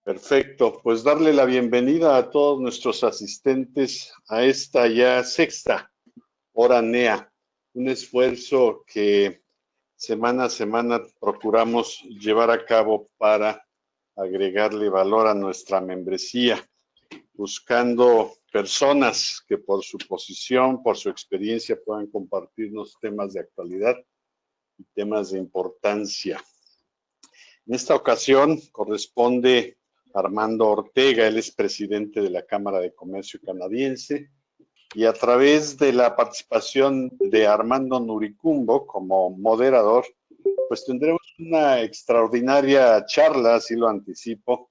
Perfecto, pues darle la bienvenida a todos nuestros asistentes a esta ya sexta hora NEA, un esfuerzo que semana a semana procuramos llevar a cabo para agregarle valor a nuestra membresía, buscando personas que por su posición, por su experiencia puedan compartirnos temas de actualidad y temas de importancia. En esta ocasión corresponde Armando Ortega, él es presidente de la Cámara de Comercio canadiense, y a través de la participación de Armando Nuricumbo como moderador, pues tendremos una extraordinaria charla, así lo anticipo,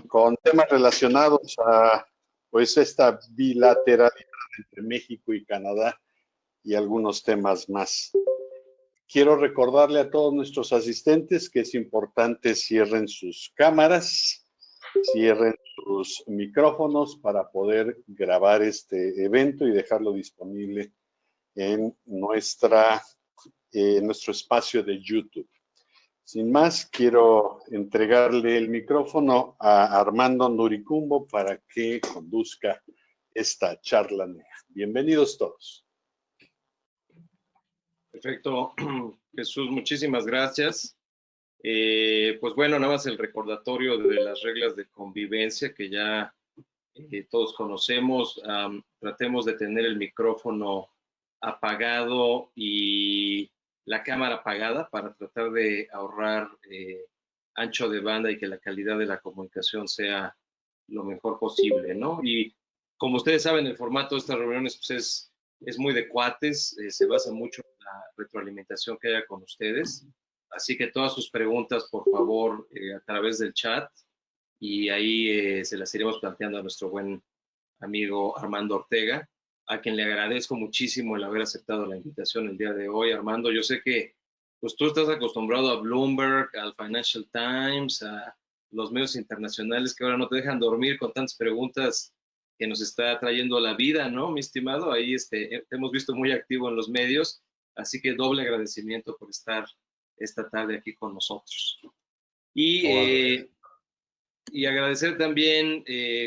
con temas relacionados a pues esta bilateralidad entre México y Canadá y algunos temas más. Quiero recordarle a todos nuestros asistentes que es importante cierren sus cámaras, cierren sus micrófonos para poder grabar este evento y dejarlo disponible en nuestro espacio de YouTube. Sin más, quiero entregarle el micrófono a Armando Nuricumbo para que conduzca esta charla NEA. Bienvenidos todos. Perfecto, Jesús, muchísimas gracias. Pues bueno, nada más el recordatorio de las reglas de convivencia que ya todos conocemos. Tratemos de tener el micrófono apagado y la cámara apagada para tratar de ahorrar ancho de banda y que la calidad de la comunicación sea lo mejor posible, ¿no? Y como ustedes saben, el formato de estas reuniones pues es muy de cuates, se basa mucho en la retroalimentación que haya con ustedes. Así que todas sus preguntas, por favor, a través del chat, y ahí se las iremos planteando a nuestro buen amigo Armando Ortega, a quien le agradezco muchísimo el haber aceptado la invitación el día de hoy. Armando, yo sé que pues tú estás acostumbrado a Bloomberg, al Financial Times, a los medios internacionales que ahora no te dejan dormir con tantas preguntas que nos está trayendo la vida, ¿no, mi estimado? Ahí te hemos visto muy activo en los medios, así que doble agradecimiento por estar esta tarde aquí con nosotros. Y agradecer también,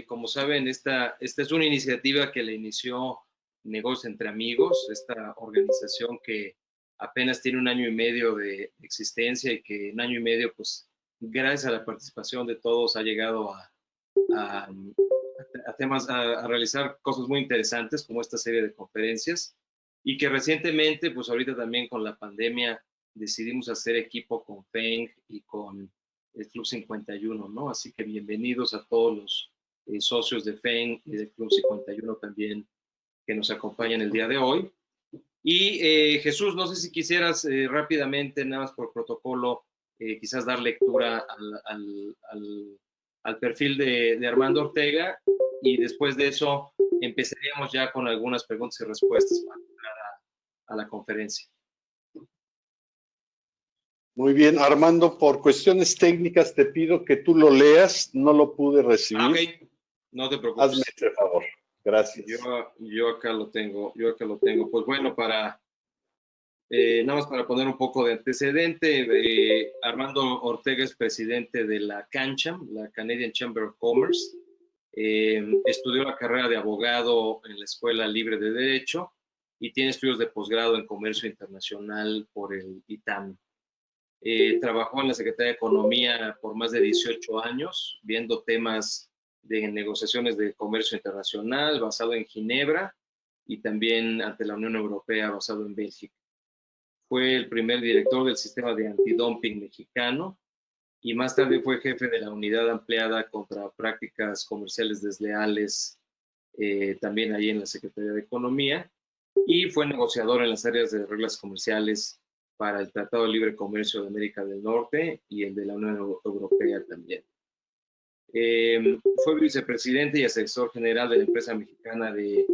como saben, esta es una iniciativa que le inició Negocios entre Amigos, esta organización que apenas tiene 1 año y medio de existencia y que en 1 año y medio, pues, gracias a la participación de todos, ha llegado a temas, a realizar cosas muy interesantes como esta serie de conferencias, y que recientemente, pues ahorita también con la pandemia, decidimos hacer equipo con FENG y con el Club 51, ¿no? Así que bienvenidos a todos los socios de FENG y del Club 51 también que nos acompañan el día de hoy. Y Jesús, no sé si quisieras rápidamente, nada más por protocolo, quizás dar lectura al perfil de Armando Ortega, y después de eso empezaríamos ya con algunas preguntas y respuestas para entrar a la conferencia. Muy bien, Armando, por cuestiones técnicas te pido que tú lo leas, no lo pude recibir. Ok, no te preocupes. Hazme este favor, gracias. Yo acá lo tengo, Pues bueno, nada más para poner un poco de antecedente, Armando Ortega es presidente de la CANCHAM, la Canadian Chamber of Commerce. Estudió la carrera de abogado en la Escuela Libre de Derecho y tiene estudios de posgrado en Comercio Internacional por el ITAM. Trabajó en la Secretaría de Economía por más de 18 años, viendo temas de negociaciones de comercio internacional basado en Ginebra y también ante la Unión Europea basado en Bélgica. Fue el primer director del sistema de antidumping mexicano y más tarde fue jefe de la unidad ampliada contra prácticas comerciales desleales, también ahí en la Secretaría de Economía, y fue negociador en las áreas de reglas comerciales para el Tratado de Libre Comercio de América del Norte y el de la Unión Europea también. Fue vicepresidente y asesor general de la empresa mexicana de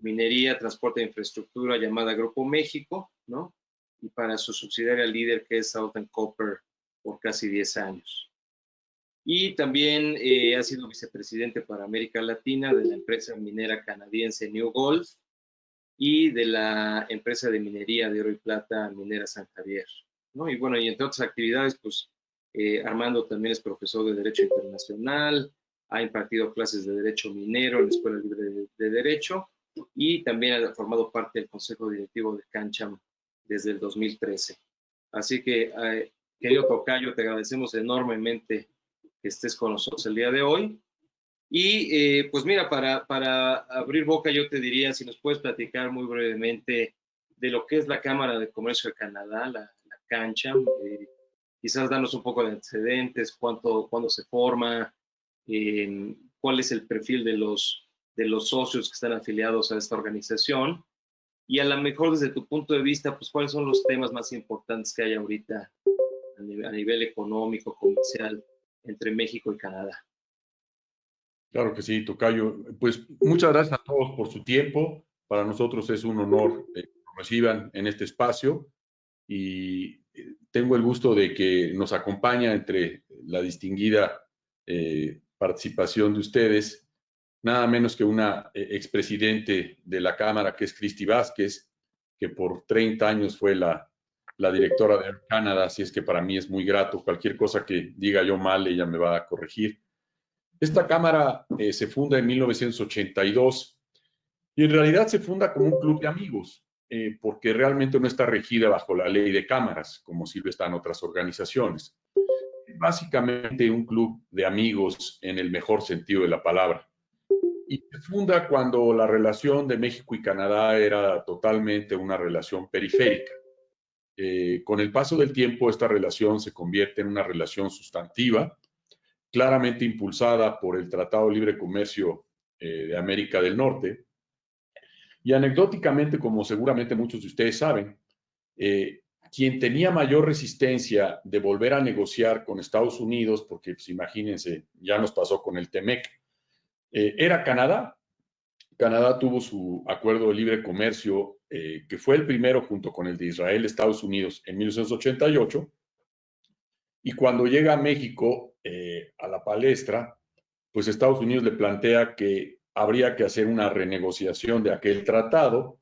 minería, transporte e infraestructura llamada Grupo México, ¿no? Y para su subsidiaria líder, que es Southern Copper, por casi 10 años. Y también ha sido vicepresidente para América Latina de la empresa minera canadiense New Gold y de la empresa de minería de oro y plata Minera San Javier, ¿no? Y bueno, y entre otras actividades, pues Armando también es profesor de Derecho Internacional, ha impartido clases de Derecho Minero en la Escuela Libre de Derecho y también ha formado parte del Consejo Directivo de CANCHAM desde el 2013. Así que, querido tocayo, te agradecemos enormemente que estés con nosotros el día de hoy. Y pues mira, para abrir boca yo te diría, si nos puedes platicar muy brevemente de lo que es la Cámara de Comercio de Canadá, la CANCHAM, quizás darnos un poco de antecedentes, cuándo se forma, cuál es el perfil de los socios que están afiliados a esta organización y a lo mejor desde tu punto de vista, pues cuáles son los temas más importantes que hay ahorita a nivel económico, comercial, entre México y Canadá. Claro que sí, tocayo. Pues muchas gracias a todos por su tiempo. Para nosotros es un honor que nos reciban en este espacio y tengo el gusto de que nos acompaña entre la distinguida participación de ustedes, nada menos que una expresidente de la Cámara, que es Cristi Vázquez, que por 30 años fue la directora de Air Canada, así es que para mí es muy grato. Cualquier cosa que diga yo mal, ella me va a corregir. Esta Cámara se funda en 1982 y en realidad se funda como un club de amigos, porque realmente no está regida bajo la ley de cámaras, como sí lo están otras organizaciones. Es básicamente un club de amigos en el mejor sentido de la palabra. Y se funda cuando la relación de México y Canadá era totalmente una relación periférica. Con el paso del tiempo, esta relación se convierte en una relación sustantiva, claramente impulsada por el Tratado de Libre Comercio de América del Norte. Y anecdóticamente, como seguramente muchos de ustedes saben, quien tenía mayor resistencia de volver a negociar con Estados Unidos, porque pues, imagínense, ya nos pasó con el TEMEC, era Canadá. Canadá tuvo su acuerdo de libre comercio, que fue el primero junto con el de Israel, Estados Unidos, en 1988. Y cuando llega a México a la palestra, pues Estados Unidos le plantea que habría que hacer una renegociación de aquel tratado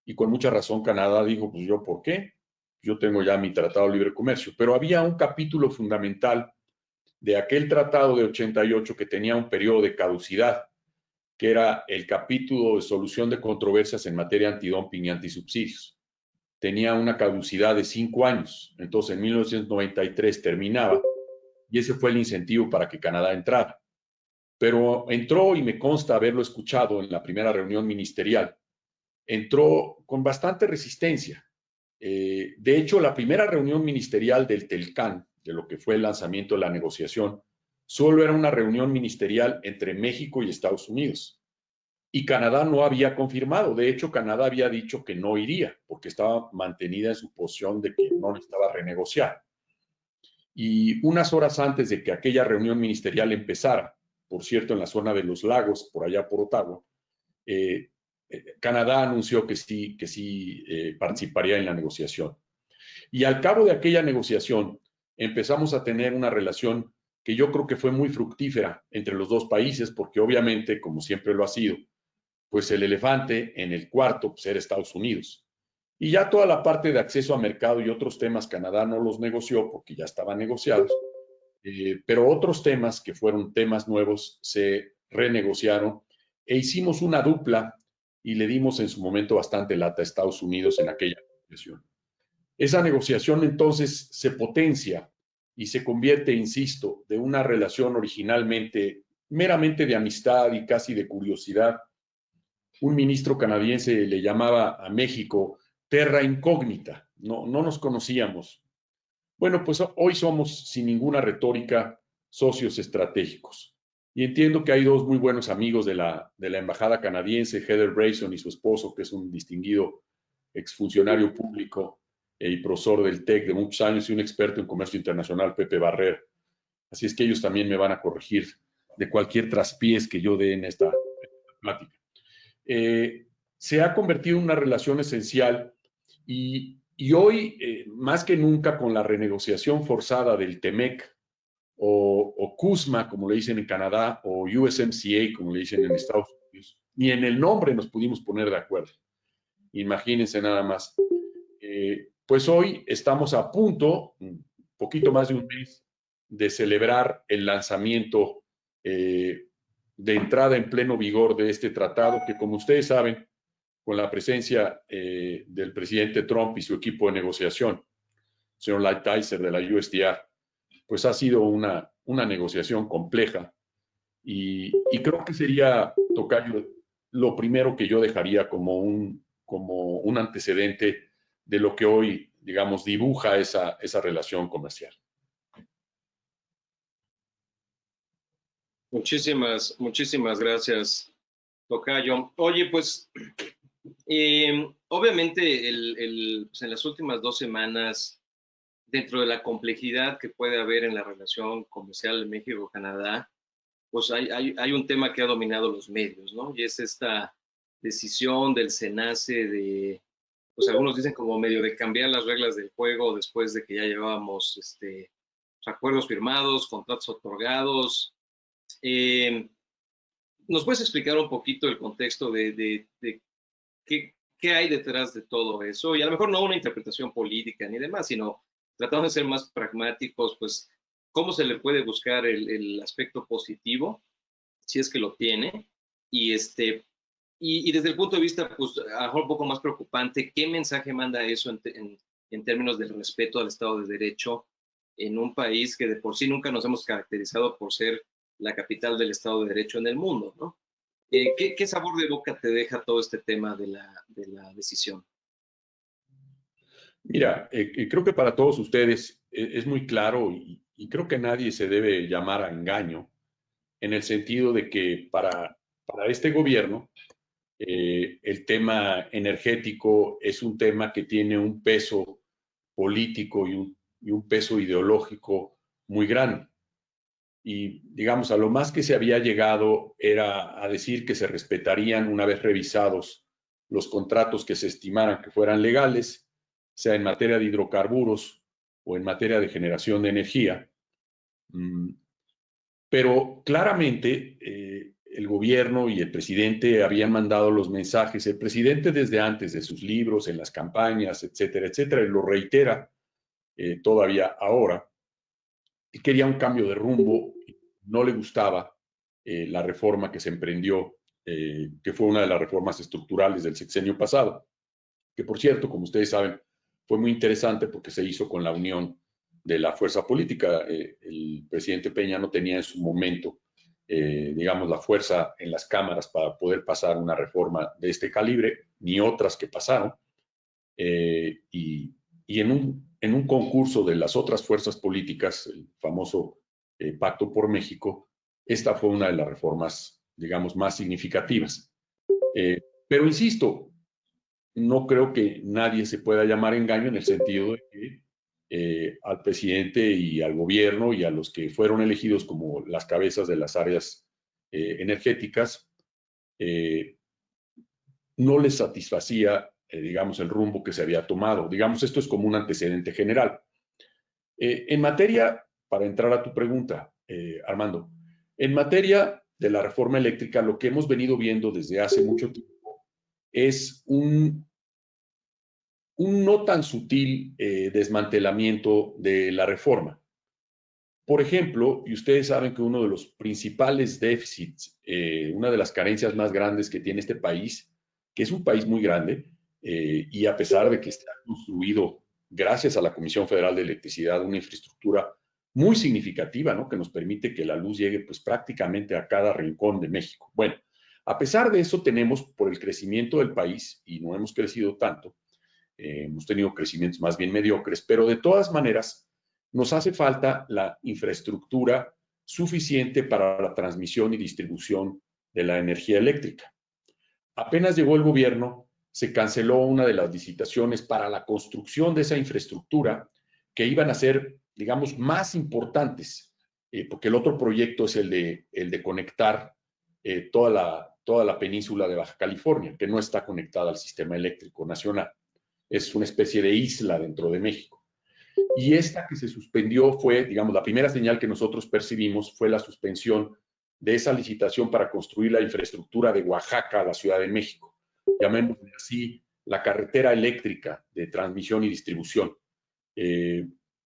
y con mucha razón Canadá dijo, pues yo, ¿por qué? Yo tengo ya mi tratado de libre comercio. Pero había un capítulo fundamental de aquel tratado de 88 que tenía un periodo de caducidad, que era el capítulo de solución de controversias en materia antidumping y antisubsidios. Tenía una caducidad de 5 años, entonces en 1993 terminaba y ese fue el incentivo para que Canadá entrara. Pero entró, y me consta haberlo escuchado en la primera reunión ministerial, entró con bastante resistencia. De hecho, la primera reunión ministerial del TELCAN, de lo que fue el lanzamiento de la negociación, solo era una reunión ministerial entre México y Estados Unidos. Y Canadá no había confirmado. De hecho, Canadá había dicho que no iría, porque estaba mantenida en su posición de que no necesitaba renegociar. Y unas horas antes de que aquella reunión ministerial empezara, por cierto, en la zona de los lagos, por allá por Ottawa, Canadá anunció que sí participaría en la negociación. Y al cabo de aquella negociación empezamos a tener una relación que yo creo que fue muy fructífera entre los dos países, porque obviamente, como siempre lo ha sido, pues el elefante en el cuarto pues era Estados Unidos. Y ya toda la parte de acceso a mercado y otros temas Canadá no los negoció porque ya estaban negociados, pero otros temas que fueron temas nuevos se renegociaron e hicimos una dupla y le dimos en su momento bastante lata a Estados Unidos en aquella negociación. Esa negociación entonces se potencia y se convierte, insisto, de una relación originalmente meramente de amistad y casi de curiosidad. Un ministro canadiense le llamaba a México terra incógnita, no nos conocíamos. Bueno, pues hoy somos, sin ninguna retórica, socios estratégicos. Y entiendo que hay dos muy buenos amigos de la embajada canadiense, Heather Brayson y su esposo, que es un distinguido exfuncionario público y profesor del TEC de muchos años y un experto en comercio internacional, Pepe Barrer. Así es que ellos también me van a corregir de cualquier traspiés que yo dé en esta plática. Se ha convertido en una relación esencial y hoy, más que nunca, con la renegociación forzada del TEMEC o CUSMA, como le dicen en Canadá, o USMCA, como le dicen en Estados Unidos, ni en el nombre nos pudimos poner de acuerdo. Imagínense nada más. Pues hoy estamos a punto, un poquito más de un mes, de celebrar el lanzamiento de entrada en pleno vigor de este tratado, que como ustedes saben, con la presencia del presidente Trump y su equipo de negociación, señor Lighthizer de la USTR, pues ha sido una negociación compleja y creo que sería, tocayo, lo primero que yo dejaría como un antecedente de lo que hoy, digamos, dibuja esa relación comercial. Muchísimas gracias, tocayo. Oye, pues, obviamente, pues en las últimas 2 semanas, dentro de la complejidad que puede haber en la relación comercial México-Canadá, pues hay un tema que ha dominado los medios, ¿no? Y es esta decisión del SENACE de, pues algunos dicen como medio de cambiar las reglas del juego después de que ya llevábamos acuerdos firmados, contratos otorgados. ¿Nos puedes explicar un poquito el contexto de qué hay detrás de todo eso? Y a lo mejor no una interpretación política ni demás, sino tratando de ser más pragmáticos, pues, ¿cómo se le puede buscar el aspecto positivo, si es que lo tiene? Y, y desde el punto de vista, pues, a lo mejor un poco más preocupante, ¿qué mensaje manda eso en términos del respeto al Estado de Derecho en un país que de por sí nunca nos hemos caracterizado por ser la capital del Estado de Derecho en el mundo, ¿no? ¿Qué sabor de boca te deja todo este tema de la decisión? Mira, creo que para todos ustedes es muy claro y creo que nadie se debe llamar a engaño en el sentido de que para este gobierno el tema energético es un tema que tiene un peso político y un peso ideológico muy grande. Y digamos, a lo más que se había llegado era a decir que se respetarían una vez revisados los contratos que se estimaran que fueran legales, sea en materia de hidrocarburos o en materia de generación de energía. Pero claramente el gobierno y el presidente habían mandado los mensajes, el presidente desde antes de sus libros, en las campañas, etcétera, etcétera, y lo reitera todavía ahora, y quería un cambio de rumbo, no le gustaba la reforma que se emprendió, que fue una de las reformas estructurales del sexenio pasado, que por cierto, como ustedes saben, fue muy interesante porque se hizo con la unión de la fuerza política. El presidente Peña no tenía en su momento, digamos, la fuerza en las cámaras para poder pasar una reforma de este calibre, ni otras que pasaron. Y en un concurso de las otras fuerzas políticas, el famoso Pacto por México, esta fue una de las reformas, digamos, más significativas. Pero insisto, no creo que nadie se pueda llamar engaño en el sentido de que al presidente y al gobierno y a los que fueron elegidos como las cabezas de las áreas energéticas, no les satisfacía, digamos, el rumbo que se había tomado. Digamos, esto es como un antecedente general. En materia, para entrar a tu pregunta, Armando, en materia de la reforma eléctrica, lo que hemos venido viendo desde hace mucho tiempo es un no tan sutil desmantelamiento de la reforma. Por ejemplo, y ustedes saben que uno de los principales déficits, una de las carencias más grandes que tiene este país, que es un país muy grande, y a pesar de que está construido, gracias a la Comisión Federal de Electricidad, una infraestructura muy significativa, ¿no? Que nos permite que la luz llegue pues prácticamente a cada rincón de México. Bueno, a pesar de eso tenemos, por el crecimiento del país, y no hemos crecido tanto, hemos tenido crecimientos más bien mediocres, pero de todas maneras nos hace falta la infraestructura suficiente para la transmisión y distribución de la energía eléctrica. Apenas llegó el gobierno, se canceló una de las licitaciones para la construcción de esa infraestructura que iban a ser, digamos, más importantes, porque el otro proyecto es el de conectar toda la península de Baja California, que no está conectada al sistema eléctrico nacional. Es una especie de isla dentro de México. Y esta que se suspendió fue, digamos, la primera señal que nosotros percibimos fue la suspensión de esa licitación para construir la infraestructura de Oaxaca a la Ciudad de México. Llamémosle así la carretera eléctrica de transmisión y distribución.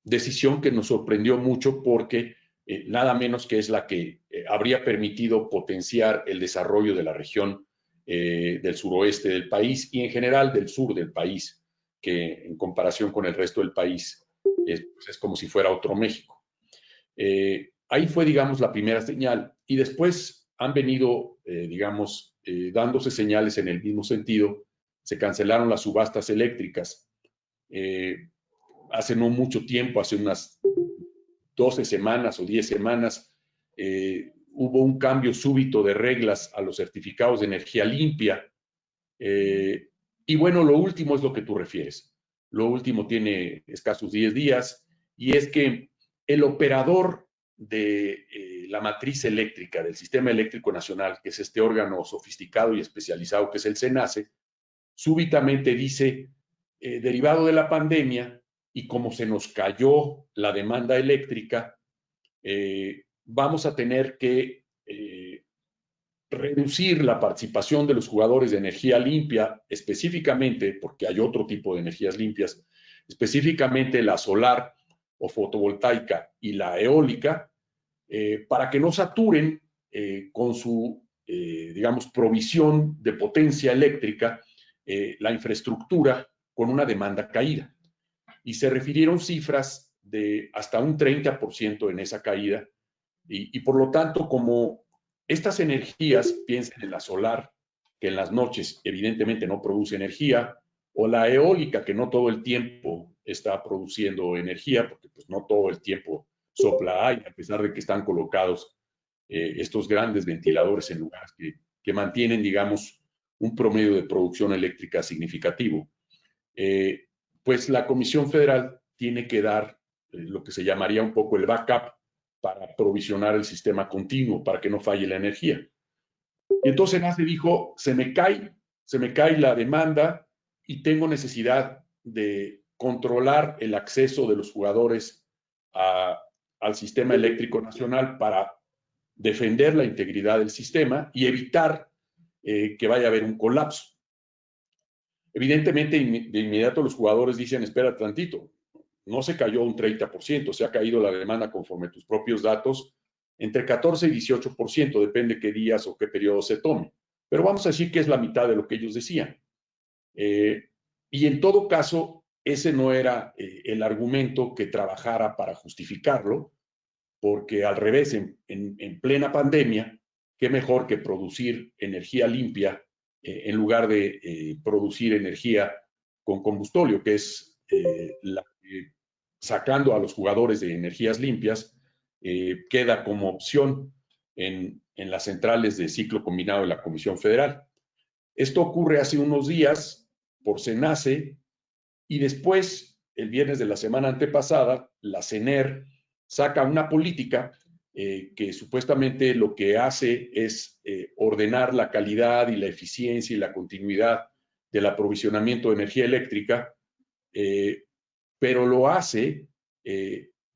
decisión que nos sorprendió mucho porque nada menos que es la que habría permitido potenciar el desarrollo de la región del suroeste del país y en general del sur del país, que en comparación con el resto del país pues es como si fuera otro México. Ahí fue, digamos, la primera señal y después han venido, digamos, dándose señales en el mismo sentido. Se cancelaron las subastas eléctricas. Hace no mucho tiempo, hace unas 12 semanas o 10 semanas, hubo un cambio súbito de reglas a los certificados de energía limpia. Y bueno, lo último es lo que tú refieres. Lo último tiene escasos 10 días y es que el operador de la matriz eléctrica del Sistema Eléctrico Nacional, que es este órgano sofisticado y especializado que es el SENACE, súbitamente dice, derivado de la pandemia y como se nos cayó la demanda eléctrica, vamos a tener que reducir la participación de los jugadores de energía limpia, específicamente, porque hay otro tipo de energías limpias, específicamente la solar o fotovoltaica y la eólica, para que no saturen con su, digamos, provisión de potencia eléctrica la infraestructura con una demanda caída. Y se refirieron cifras de hasta un 30% en esa caída. Y por lo tanto, como estas energías, piensen en la solar, que en las noches evidentemente no produce energía, o la eólica, que no todo el tiempo está produciendo energía, porque pues no todo el tiempo sopla aire, a pesar de que están colocados estos grandes ventiladores en lugares que mantienen, digamos, un promedio de producción eléctrica significativo. Pues la Comisión Federal tiene que dar lo que se llamaría un poco el backup para provisionar el sistema continuo, para que no falle la energía. Y entonces NACE dijo, se me cae la demanda y tengo necesidad de controlar el acceso de los jugadores al sistema eléctrico nacional para defender la integridad del sistema y evitar que vaya a haber un colapso. Evidentemente, de inmediato los jugadores dicen, espera tantito, no se cayó un 30%, se ha caído la demanda conforme tus propios datos, entre 14 y 18%, depende qué días o qué periodo se tome. Pero vamos a decir que es la mitad de lo que ellos decían. Y en todo caso, ese no era el argumento que trabajara para justificarlo, porque al revés, en plena pandemia, qué mejor que producir energía limpia en lugar de producir energía con combustóleo, que es sacando a los jugadores de energías limpias, queda como opción en las centrales de ciclo combinado de la Comisión Federal. Esto ocurre hace unos días por SENACE y después, el viernes de la semana antepasada, la CENER saca una política que supuestamente lo que hace es ordenar la calidad y la eficiencia y la continuidad del aprovisionamiento de energía eléctrica, pero lo hace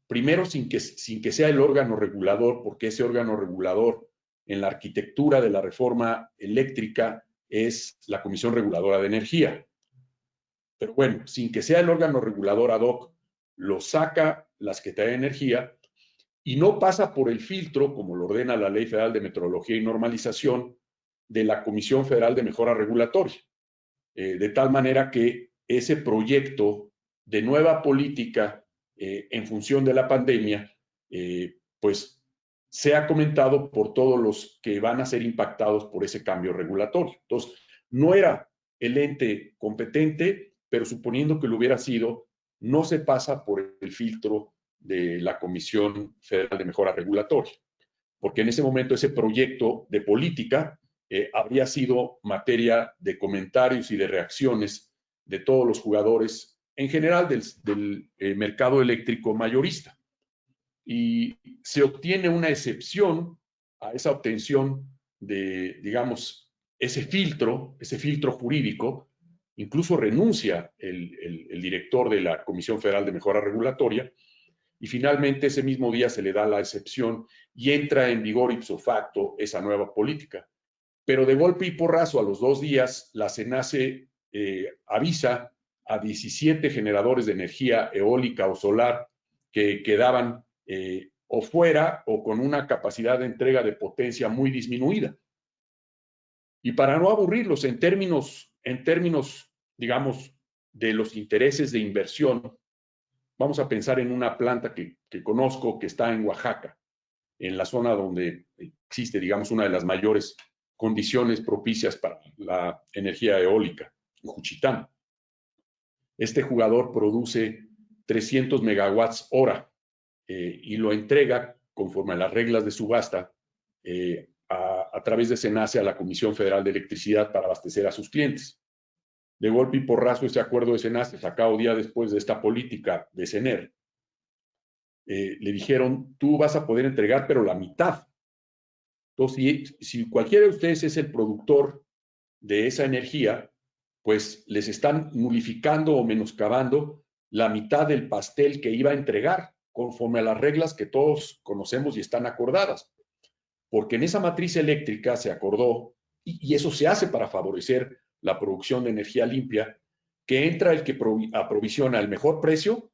primero sin que sea el órgano regulador, porque ese órgano regulador en la arquitectura de la reforma eléctrica es la Comisión Reguladora de Energía. Pero bueno, sin que sea el órgano regulador ad hoc, lo saca la Secretaría de Energía y no pasa por el filtro, como lo ordena la Ley Federal de Metrología y Normalización, de la Comisión Federal de Mejora Regulatoria. De tal manera que ese proyecto de nueva política en función de la pandemia, pues sea comentado por todos los que van a ser impactados por ese cambio regulatorio. Entonces, no era el ente competente, pero suponiendo que lo hubiera sido, no se pasa por el filtro de la Comisión Federal de Mejora Regulatoria, porque en ese momento ese proyecto de política habría sido materia de comentarios y de reacciones de todos los jugadores, en general del mercado eléctrico mayorista. Y se obtiene una excepción a esa obtención de, digamos, ese filtro jurídico. Incluso renuncia el director de la Comisión Federal de Mejora Regulatoria y finalmente ese mismo día se le da la excepción y entra en vigor ipso facto esa nueva política. Pero de golpe y porrazo, a los 2 días, la SENACE avisa a 17 generadores de energía eólica o solar que quedaban o fuera o con una capacidad de entrega de potencia muy disminuida. Y para no aburrirlos en términos, digamos, de los intereses de inversión, vamos a pensar en una planta que conozco que está en Oaxaca, en la zona donde existe, digamos, una de las mayores condiciones propicias para la energía eólica, en Juchitán. Este jugador produce 300 megawatts hora y lo entrega conforme a las reglas de subasta a través de SENACE a la Comisión Federal de Electricidad para abastecer a sus clientes. De golpe y porrazo, ese acuerdo de SENACE, sacado día después de esta política de CENER, le dijeron, tú vas a poder entregar, pero la mitad. Entonces, si cualquiera de ustedes es el productor de esa energía, pues les están nulificando o menoscabando la mitad del pastel que iba a entregar, conforme a las reglas que todos conocemos y están acordadas. Porque en esa matriz eléctrica se acordó, y eso se hace para favorecer la producción de energía limpia, que entra el que aprovisiona el mejor precio,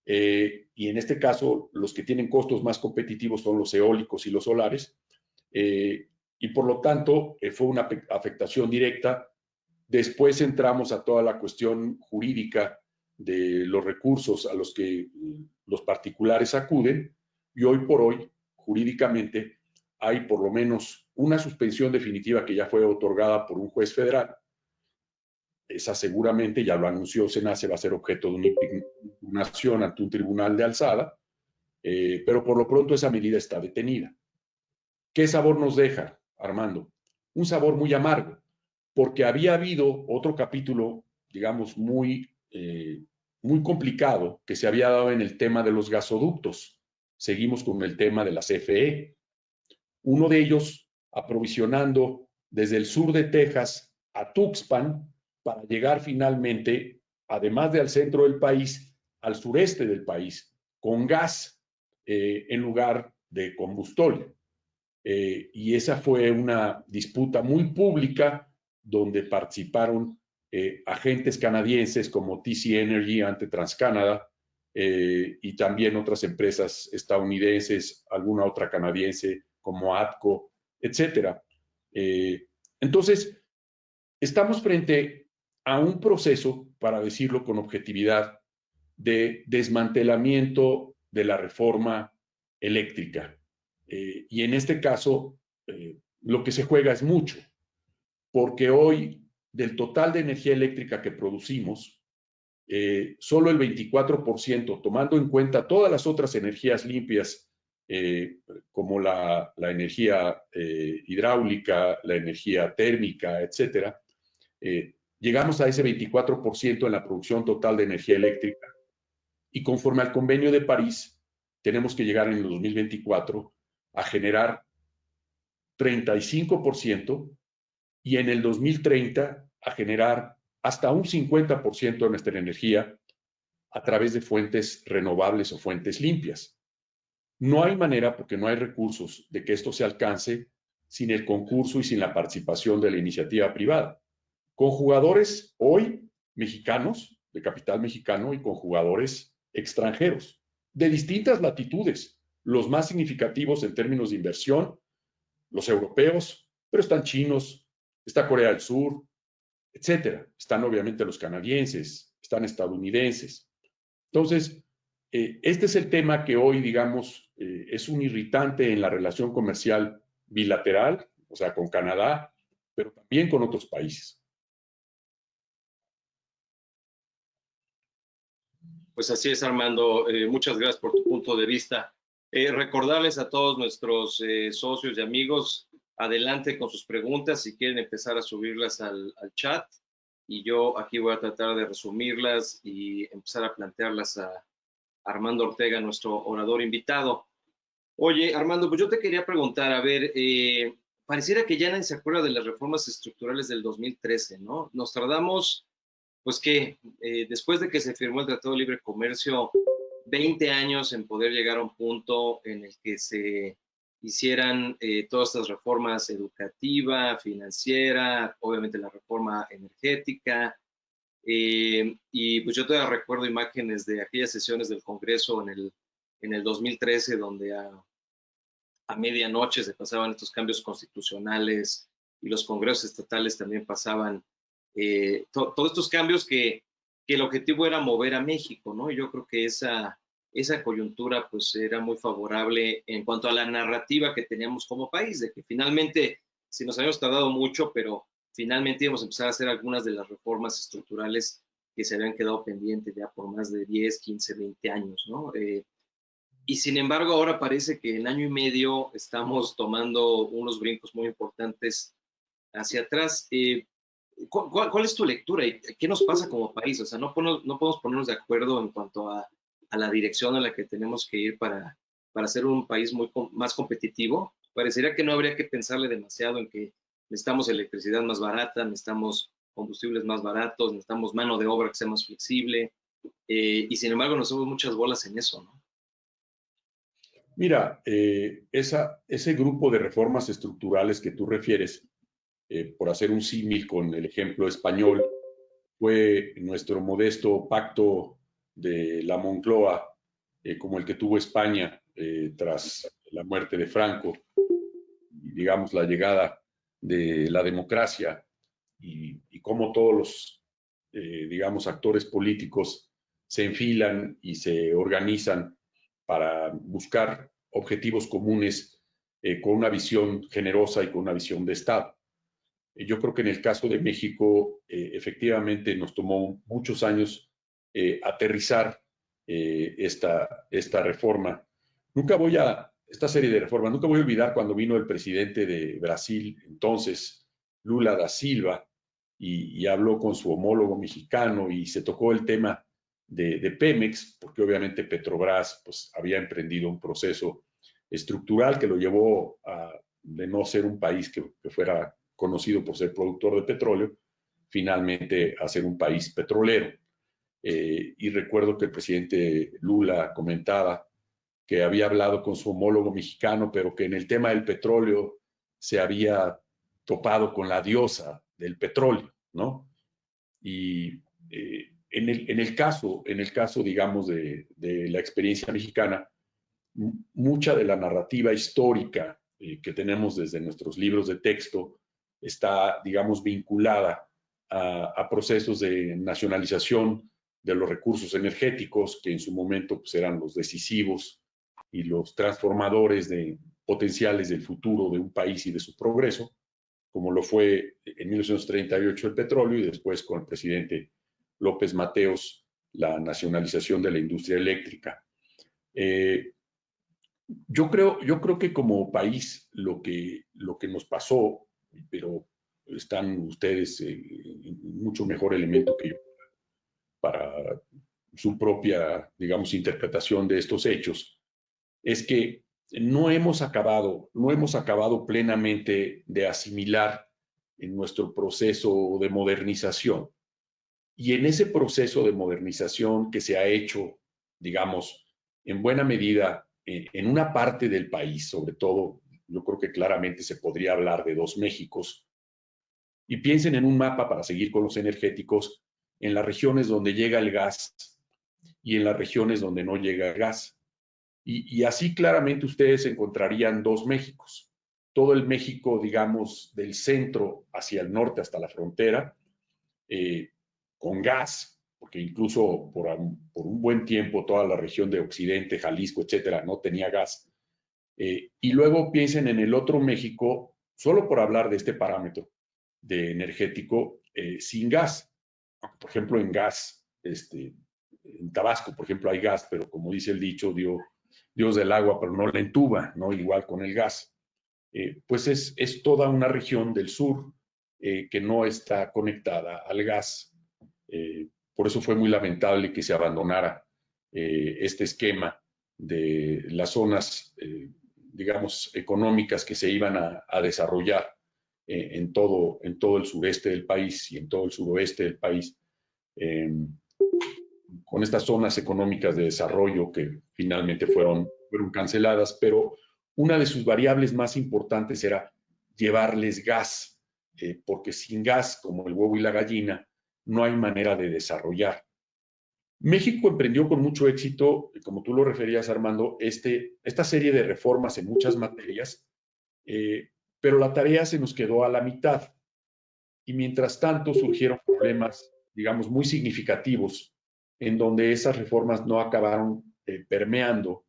y en este caso los que tienen costos más competitivos son los eólicos y los solares, y por lo tanto fue una afectación directa. Después entramos a toda la cuestión jurídica de los recursos a los que los particulares acuden, y hoy por hoy, jurídicamente, hay por lo menos una suspensión definitiva que ya fue otorgada por un juez federal. Esa seguramente, ya lo anunció SENACE, va a ser objeto de una impugnación ante un tribunal de alzada, pero por lo pronto esa medida está detenida. ¿Qué sabor nos deja, Armando? Un sabor muy amargo, porque había habido otro capítulo, digamos, muy complicado que se había dado en el tema de los gasoductos. Seguimos con el tema de la CFE. Uno de ellos aprovisionando desde el sur de Texas a Tuxpan para llegar finalmente, además de al centro del país, al sureste del país, con gas en lugar de combustible. Y esa fue una disputa muy pública donde participaron agentes canadienses como TC Energy ante TransCanada y también otras empresas estadounidenses, alguna otra canadiense como ATCO, etcétera. Entonces, estamos frente a un proceso, para decirlo con objetividad, de desmantelamiento de la reforma eléctrica. Y en este caso, lo que se juega es mucho, porque hoy del total de energía eléctrica que producimos, solo el 24%, tomando en cuenta todas las otras energías limpias, como la energía hidráulica, la energía térmica, etcétera, llegamos a ese 24% en la producción total de energía eléctrica. Y conforme al Convenio de París, tenemos que llegar en el 2024 a generar 35% y en el 2030 a generar hasta un 50% de nuestra energía a través de fuentes renovables o fuentes limpias. No hay manera, porque no hay recursos, de que esto se alcance sin el concurso y sin la participación de la iniciativa privada. Con jugadores hoy mexicanos, de capital mexicano, y con jugadores extranjeros, de distintas latitudes. Los más significativos en términos de inversión, los europeos, pero están chinos, está Corea del Sur, etcétera. Están obviamente los canadienses, están estadounidenses. Entonces, este es el tema que hoy, digamos, es un irritante en la relación comercial bilateral, o sea, con Canadá, pero también con otros países. Pues así es, Armando. Muchas gracias por tu punto de vista. Recordarles a todos nuestros socios y amigos, adelante con sus preguntas si quieren empezar a subirlas al chat, y yo aquí voy a tratar de resumirlas y empezar a plantearlas a Armando Ortega, nuestro orador invitado. Oye, Armando, pues yo te quería preguntar, a ver, pareciera que ya nadie se acuerda de las reformas estructurales del 2013, ¿no? Nos tardamos, pues que después de que se firmó el Tratado de Libre Comercio, 20 años en poder llegar a un punto en el que se hicieran todas estas reformas educativa, financiera, obviamente la reforma energética, y pues yo todavía recuerdo imágenes de aquellas sesiones del Congreso en el en el 2013, donde a medianoche se pasaban estos cambios constitucionales y los congresos estatales también pasaban todos estos cambios que el objetivo era mover a México, ¿no? Yo creo que esa coyuntura pues era muy favorable en cuanto a la narrativa que teníamos como país, de que finalmente, si nos habíamos tardado mucho, pero finalmente íbamos a empezar a hacer algunas de las reformas estructurales que se habían quedado pendientes ya por más de 10, 15, 20 años, ¿no? Y sin embargo, ahora parece que en año y medio estamos tomando unos brincos muy importantes hacia atrás. ¿Cuál es tu lectura y qué nos pasa como país? O sea, no podemos ponernos de acuerdo en cuanto a la dirección a la que tenemos que ir para ser un país más competitivo. Parecería que no habría que pensarle demasiado en que necesitamos electricidad más barata, necesitamos combustibles más baratos, necesitamos mano de obra que sea más flexible, y sin embargo nos hacemos muchas bolas en eso, ¿no? Mira, ese grupo de reformas estructurales que tú refieres, por hacer un símil con el ejemplo español, fue nuestro modesto pacto de la Moncloa, como el que tuvo España tras la muerte de Franco, y, digamos, la llegada de la democracia y cómo todos los, digamos, actores políticos se enfilan y se organizan para buscar objetivos comunes con una visión generosa y con una visión de Estado. Yo creo que en el caso de México, efectivamente nos tomó muchos años aterrizar esta reforma. Esta serie de reformas, nunca voy a olvidar cuando vino el presidente de Brasil, entonces Lula da Silva, y habló con su homólogo mexicano y se tocó el tema de Pemex, porque obviamente Petrobras pues, había emprendido un proceso estructural que lo llevó de no ser un país que fuera conocido por ser productor de petróleo, finalmente a ser un país petrolero. Y recuerdo que el presidente Lula comentaba que había hablado con su homólogo mexicano, pero que en el tema del petróleo se había topado con la diosa del petróleo, ¿no? Y en el caso, digamos, de la experiencia mexicana, mucha de la narrativa histórica que tenemos desde nuestros libros de texto está, digamos, vinculada a procesos de nacionalización de los recursos energéticos, que en su momento pues, eran los decisivos y los transformadores potenciales del futuro de un país y de su progreso, como lo fue en 1938 el petróleo y después con el presidente López Mateos la nacionalización de la industria eléctrica. Yo creo que como país lo que nos pasó, pero están ustedes en mucho mejor elemento que yo para su propia, digamos, interpretación de estos hechos, es que no hemos acabado plenamente de asimilar en nuestro proceso de modernización. Y en ese proceso de modernización que se ha hecho, digamos, en buena medida en una parte del país, sobre todo, yo creo que claramente se podría hablar de dos Méxicos. Y piensen en un mapa para seguir con los energéticos, en las regiones donde llega el gas y en las regiones donde no llega el gas. Y así claramente ustedes encontrarían dos Méxicos. Todo el México, digamos, del centro hacia el norte hasta la frontera, con gas, porque incluso por un buen tiempo toda la región de Occidente, Jalisco, etcétera, no tenía gas. Y luego piensen en el otro México, solo por hablar de este parámetro de energético, sin gas. Por ejemplo, en gas, en Tabasco, por ejemplo, hay gas, pero como dice el dicho, Dios del agua, pero no la entuba, ¿no? Igual con el gas. Pues es toda una región del sur que no está conectada al gas. Por eso fue muy lamentable que se abandonara este esquema de las zonas, digamos, económicas que se iban a desarrollar en todo el sureste del país y en todo el suroeste del país, con estas zonas económicas de desarrollo que finalmente fueron canceladas, pero una de sus variables más importantes era llevarles gas, porque sin gas, como el huevo y la gallina, no hay manera de desarrollar. México emprendió con mucho éxito, como tú lo referías, Armando, esta serie de reformas en muchas materias, pero la tarea se nos quedó a la mitad. Y mientras tanto surgieron problemas, digamos, muy significativos, en donde esas reformas no acabaron permeando.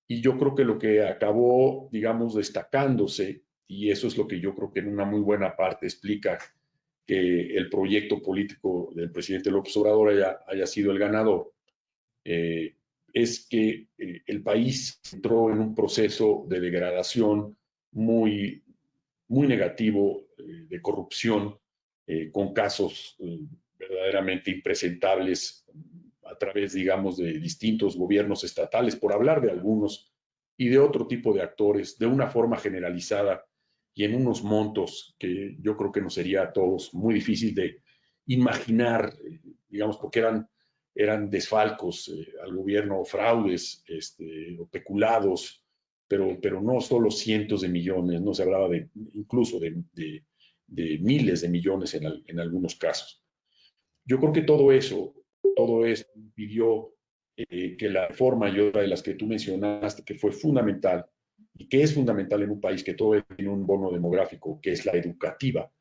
Y yo creo que lo que acabó, digamos, destacándose, y eso es lo que yo creo que en una muy buena parte explica que el proyecto político del presidente López Obrador haya sido el ganador, eh, es que el país entró en un proceso de degradación muy, muy negativo, de corrupción, con casos verdaderamente impresentables a través, digamos, de distintos gobiernos estatales, por hablar de algunos, y de otro tipo de actores, de una forma generalizada y en unos montos que yo creo que nos sería a todos muy difícil de imaginar, digamos, porque eran desfalcos al gobierno, fraudes o peculados, pero no solo cientos de millones, no se hablaba incluso de miles de millones en algunos casos. Yo creo que todo eso impidió que la reforma y otra de las que tú mencionaste, que fue fundamental y que es fundamental en un país que todo tiene un bono demográfico, que es la educativa,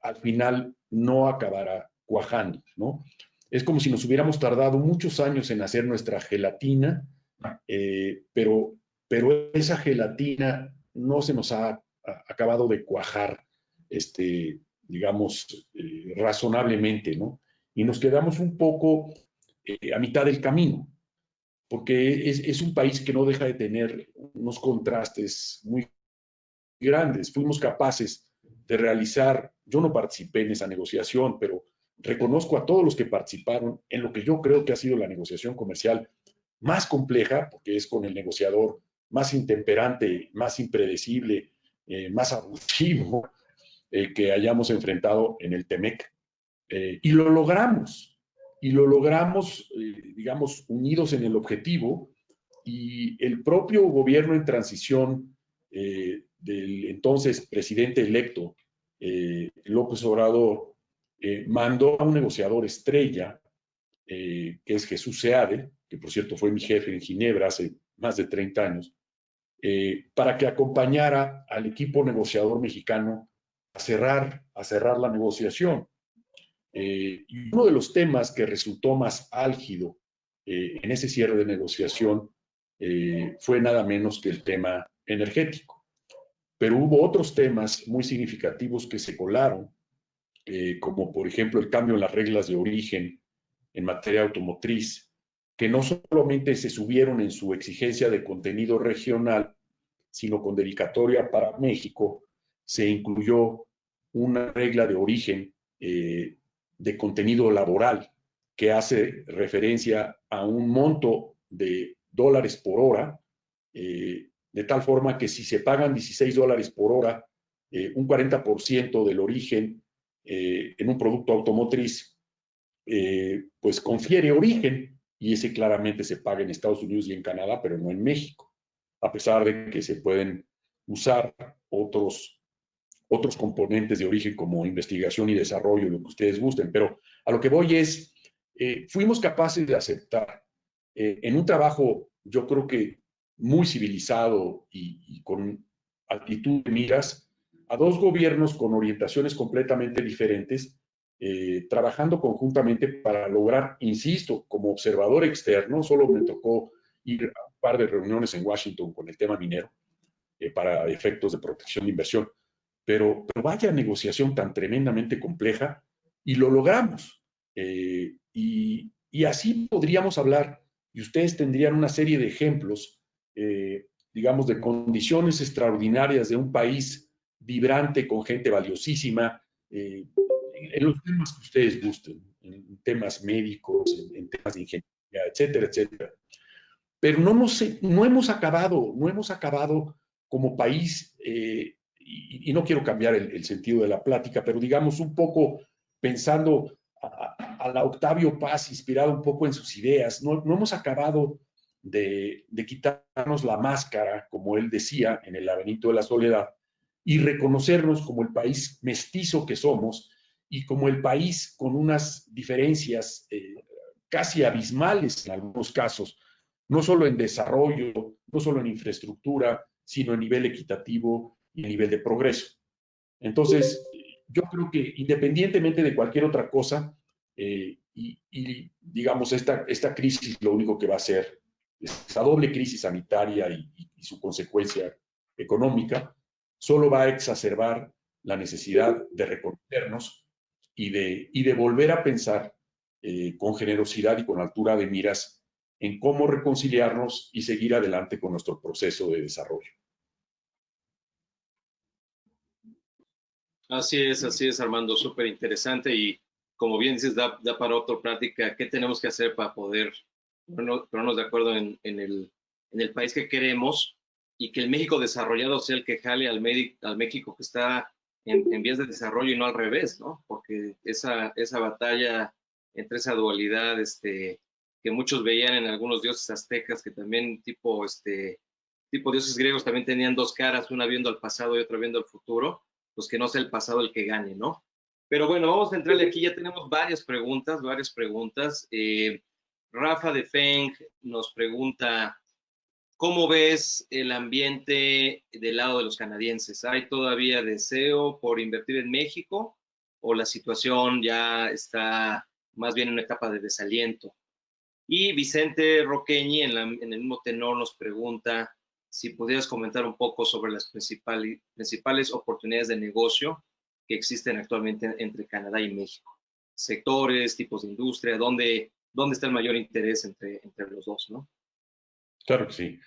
al final no acabará cuajando, ¿no? Es como si nos hubiéramos tardado muchos años en hacer nuestra gelatina, pero esa gelatina no se nos ha acabado de cuajar, digamos, razonablemente, ¿no? Y nos quedamos un poco a mitad del camino, porque es un país que no deja de tener unos contrastes muy grandes. Fuimos capaces de realizar, yo no participé en esa negociación, pero reconozco a todos los que participaron en lo que yo creo que ha sido la negociación comercial más compleja, porque es con el negociador más intemperante, más impredecible, más abusivo que hayamos enfrentado en el TEMEC. Y lo logramos, digamos, unidos en el objetivo, y el propio gobierno en transición del entonces presidente electo, López Obrador, mandó a un negociador estrella, que es Jesús Seade, que por cierto fue mi jefe en Ginebra hace más de 30 años, para que acompañara al equipo negociador mexicano a cerrar la negociación. Y uno de los temas que resultó más álgido en ese cierre de negociación fue nada menos que el tema energético. Pero hubo otros temas muy significativos que se colaron, como por ejemplo el cambio en las reglas de origen en materia automotriz, que no solamente se subieron en su exigencia de contenido regional, sino con dedicatoria para México, se incluyó una regla de origen de contenido laboral que hace referencia a un monto de dólares por hora, de tal forma que si se pagan 16 dólares por hora, un 40% del origen en un producto automotriz, pues confiere origen, y ese claramente se paga en Estados Unidos y en Canadá, pero no en México, a pesar de que se pueden usar otros componentes de origen como investigación y desarrollo, lo que ustedes gusten. Pero a lo que voy es, fuimos capaces de aceptar en un trabajo, yo creo que muy civilizado y con actitud de miras, a dos gobiernos con orientaciones completamente diferentes, trabajando conjuntamente para lograr, insisto, como observador externo, solo me tocó ir a un par de reuniones en Washington con el tema minero, para efectos de protección de inversión, pero vaya negociación tan tremendamente compleja, y lo logramos. Y así podríamos hablar, y ustedes tendrían una serie de ejemplos, digamos, de condiciones extraordinarias de un país vibrante, con gente valiosísima, en los temas que ustedes gusten, en temas médicos, en temas de ingeniería, etcétera, etcétera. Pero no hemos acabado como país, y no quiero cambiar el sentido de la plática, pero digamos un poco pensando a la Octavio Paz, inspirado un poco en sus ideas, no hemos acabado de quitarnos la máscara, como él decía, en el laberinto de la soledad, y reconocernos como el país mestizo que somos, y como el país con unas diferencias casi abismales en algunos casos, no solo en desarrollo, no solo en infraestructura, sino a nivel equitativo y a nivel de progreso. Entonces, yo creo que independientemente de cualquier otra cosa, digamos, esta crisis lo único que va a hacer, esa doble crisis sanitaria y su consecuencia económica, solo va a exacerbar la necesidad de reconocernos y de volver a pensar con generosidad y con altura de miras en cómo reconciliarnos y seguir adelante con nuestro proceso de desarrollo. Así es, Armando, súper interesante y como bien dices, da para otra práctica. ¿Qué tenemos que hacer para poder ponernos de acuerdo en el país que queremos y que el México desarrollado sea el que jale al México que está en vías de desarrollo y no al revés, ¿no? Porque esa batalla entre esa dualidad que muchos veían en algunos dioses aztecas, que también tipo dioses griegos también tenían dos caras, una viendo al pasado y otra viendo al futuro, pues que no sea el pasado el que gane, ¿no? Pero bueno, vamos a entrarle aquí, ya tenemos varias preguntas. Rafa de Feng nos pregunta, ¿cómo ves el ambiente del lado de los canadienses? ¿Hay todavía deseo por invertir en México o la situación ya está más bien en una etapa de desaliento? Y Vicente Roqueñi, en el mismo tenor, nos pregunta si pudieras comentar un poco sobre las principales oportunidades de negocio que existen actualmente entre Canadá y México. Sectores, tipos de industria, ¿dónde está el mayor interés entre los dos, ¿no? Claro que sí.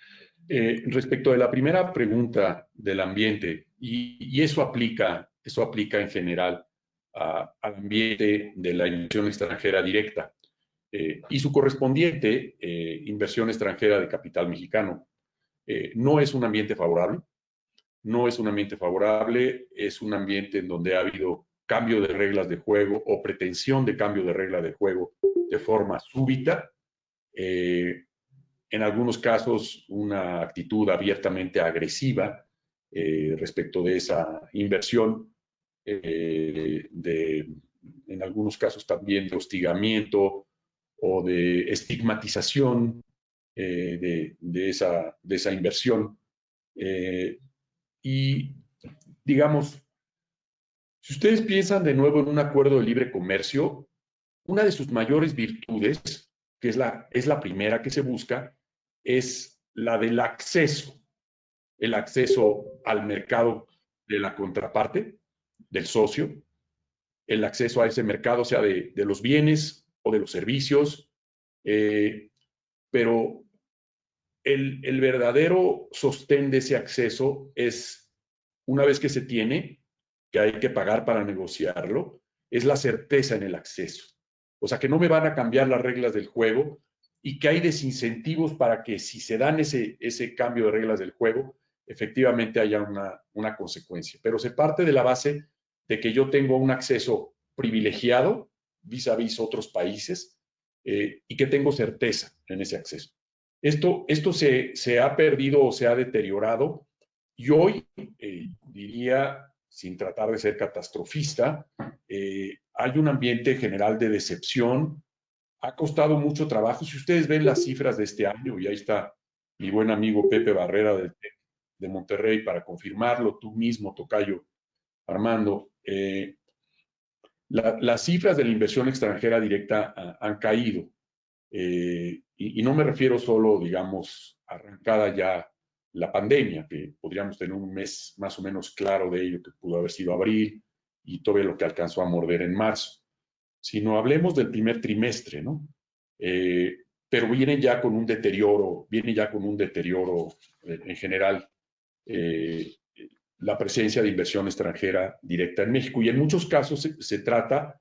Respecto de la primera pregunta del ambiente, y eso aplica en general al ambiente de la inversión extranjera directa y su correspondiente inversión extranjera de capital mexicano. No es un ambiente favorable, es un ambiente en donde ha habido cambio de reglas de juego o pretensión de cambio de regla de juego de forma súbita. En algunos casos, una actitud abiertamente agresiva respecto de esa inversión, en algunos casos también de hostigamiento o de estigmatización de esa inversión. Y digamos, si ustedes piensan de nuevo en un acuerdo de libre comercio, una de sus mayores virtudes, que es la primera que se busca, es la del acceso, el acceso al mercado de la contraparte, del socio, el acceso a ese mercado, sea de los bienes o de los servicios, pero el verdadero sostén de ese acceso es, una vez que se tiene, que hay que pagar para negociarlo, es la certeza en el acceso. O sea, que no me van a cambiar las reglas del juego y que hay desincentivos para que si se dan ese cambio de reglas del juego, efectivamente haya una consecuencia. Pero se parte de la base de que yo tengo un acceso privilegiado vis a vis otros países y que tengo certeza en ese acceso. Esto se ha perdido o se ha deteriorado y hoy, diría, sin tratar de ser catastrofista, hay un ambiente general de decepción. Ha costado mucho trabajo. Si ustedes ven las cifras de este año, y ahí está mi buen amigo Pepe Barrera de Monterrey para confirmarlo, tú mismo, tocayo Armando, las cifras de la inversión extranjera directa han caído. Y no me refiero solo, digamos, arrancada ya la pandemia, que podríamos tener un mes más o menos claro de ello, que pudo haber sido abril, y todo lo que alcanzó a morder en marzo, sino hablemos del primer trimestre, ¿no? Pero viene ya con un deterioro en general, la presencia de inversión extranjera directa en México. Y en muchos casos se trata,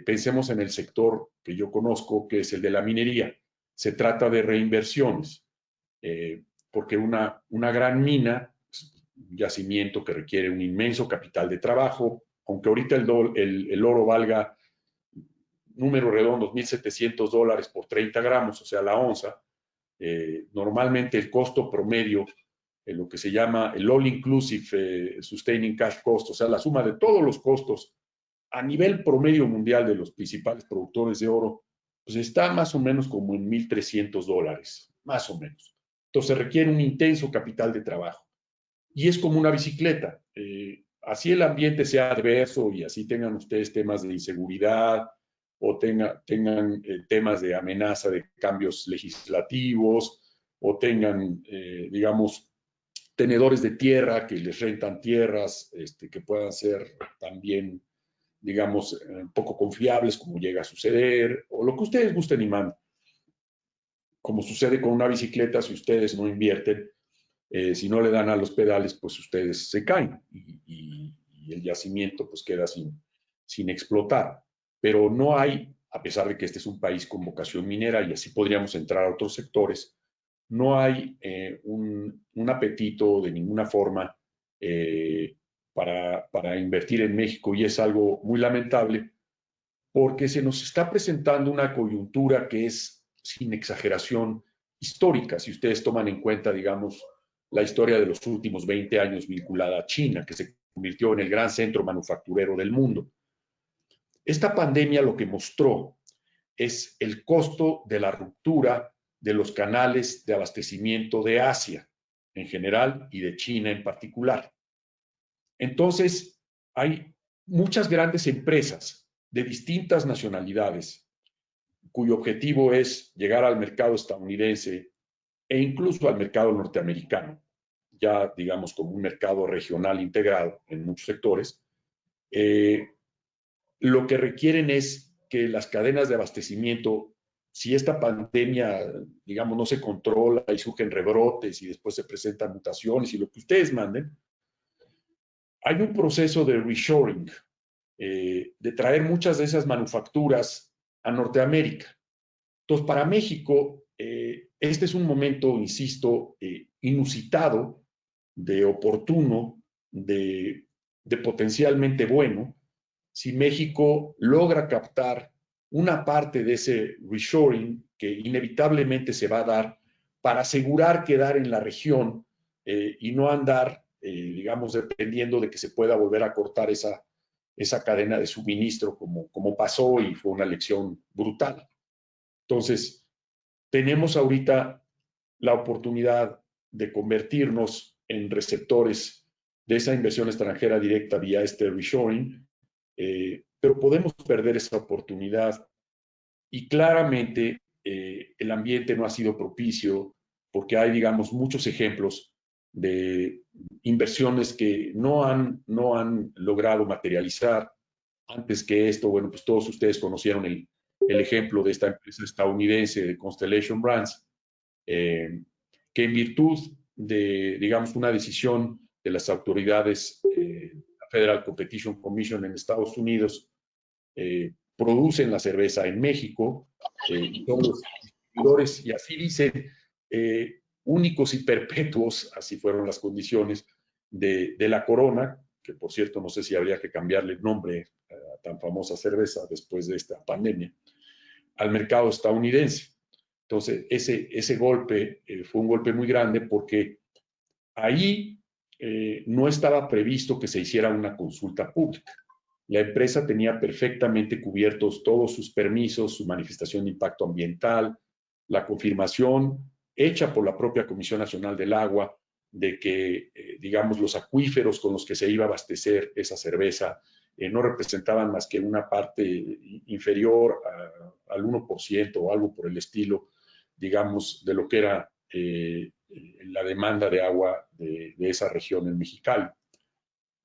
pensemos en el sector que yo conozco, que es el de la minería. Se trata de reinversiones, porque una gran mina, un yacimiento que requiere un inmenso capital de trabajo, aunque ahorita el oro valga, números redondos, $1,700 por 30 gramos, o sea, la onza, normalmente el costo promedio, lo que se llama el All Inclusive Sustaining Cash Cost, o sea, la suma de todos los costos a nivel promedio mundial de los principales productores de oro, pues está más o menos como en $1,300, más o menos. Entonces requiere un intenso capital de trabajo. Y es como una bicicleta. Así el ambiente sea adverso y así tengan ustedes temas de inseguridad o tengan temas de amenaza de cambios legislativos o tengan, digamos, tenedores de tierra que les rentan tierras, que puedan ser también, digamos, poco confiables, como llega a suceder, o lo que ustedes gusten y manden. Como sucede con una bicicleta, si ustedes no invierten, si no le dan a los pedales, pues ustedes se caen y el yacimiento pues queda sin explotar. Pero no hay, a pesar de que este es un país con vocación minera y así podríamos entrar a otros sectores, no hay un apetito de ninguna forma para invertir en México y es algo muy lamentable porque se nos está presentando una coyuntura que es, sin exageración, histórica, si ustedes toman en cuenta, digamos, la historia de los últimos 20 años vinculada a China, que se convirtió en el gran centro manufacturero del mundo. Esta pandemia lo que mostró es el costo de la ruptura de los canales de abastecimiento de Asia en general y de China en particular. Entonces, hay muchas grandes empresas de distintas nacionalidades cuyo objetivo es llegar al mercado estadounidense e incluso al mercado norteamericano, ya digamos como un mercado regional integrado en muchos sectores, lo que requieren es que las cadenas de abastecimiento, si esta pandemia, digamos, no se controla y surgen rebrotes y después se presentan mutaciones y lo que ustedes manden, hay un proceso de reshoring, de traer muchas de esas manufacturas a Norteamérica. Entonces, para México, este es un momento, insisto, inusitado, de oportuno, de potencialmente bueno, si México logra captar una parte de ese reshoring que inevitablemente se va a dar para asegurar quedar en la región y no andar, digamos, dependiendo de que se pueda volver a cortar esa cadena de suministro como pasó y fue una lección brutal. Entonces, tenemos ahorita la oportunidad de convertirnos en receptores de esa inversión extranjera directa vía este reshoring, pero podemos perder esa oportunidad y claramente el ambiente no ha sido propicio porque hay, digamos, muchos ejemplos de inversiones que no han logrado materializar. Antes que esto, bueno, pues todos ustedes conocieron el ejemplo de esta empresa estadounidense de Constellation Brands, que en virtud de, digamos, una decisión de las autoridades, la Federal Competition Commission en Estados Unidos, producen la cerveza en México, son los distribuidores, y así dicen, únicos y perpetuos, así fueron las condiciones de la Corona, que por cierto no sé si habría que cambiarle el nombre a tan famosa cerveza después de esta pandemia, al mercado estadounidense. Entonces, ese golpe fue un golpe muy grande porque ahí no estaba previsto que se hiciera una consulta pública. La empresa tenía perfectamente cubiertos todos sus permisos, su manifestación de impacto ambiental, la confirmación hecha por la propia Comisión Nacional del Agua de que, digamos, los acuíferos con los que se iba a abastecer esa cerveza no representaban más que una parte inferior al 1% o algo por el estilo, digamos, de lo que era la demanda de agua de esa región en Mexicali.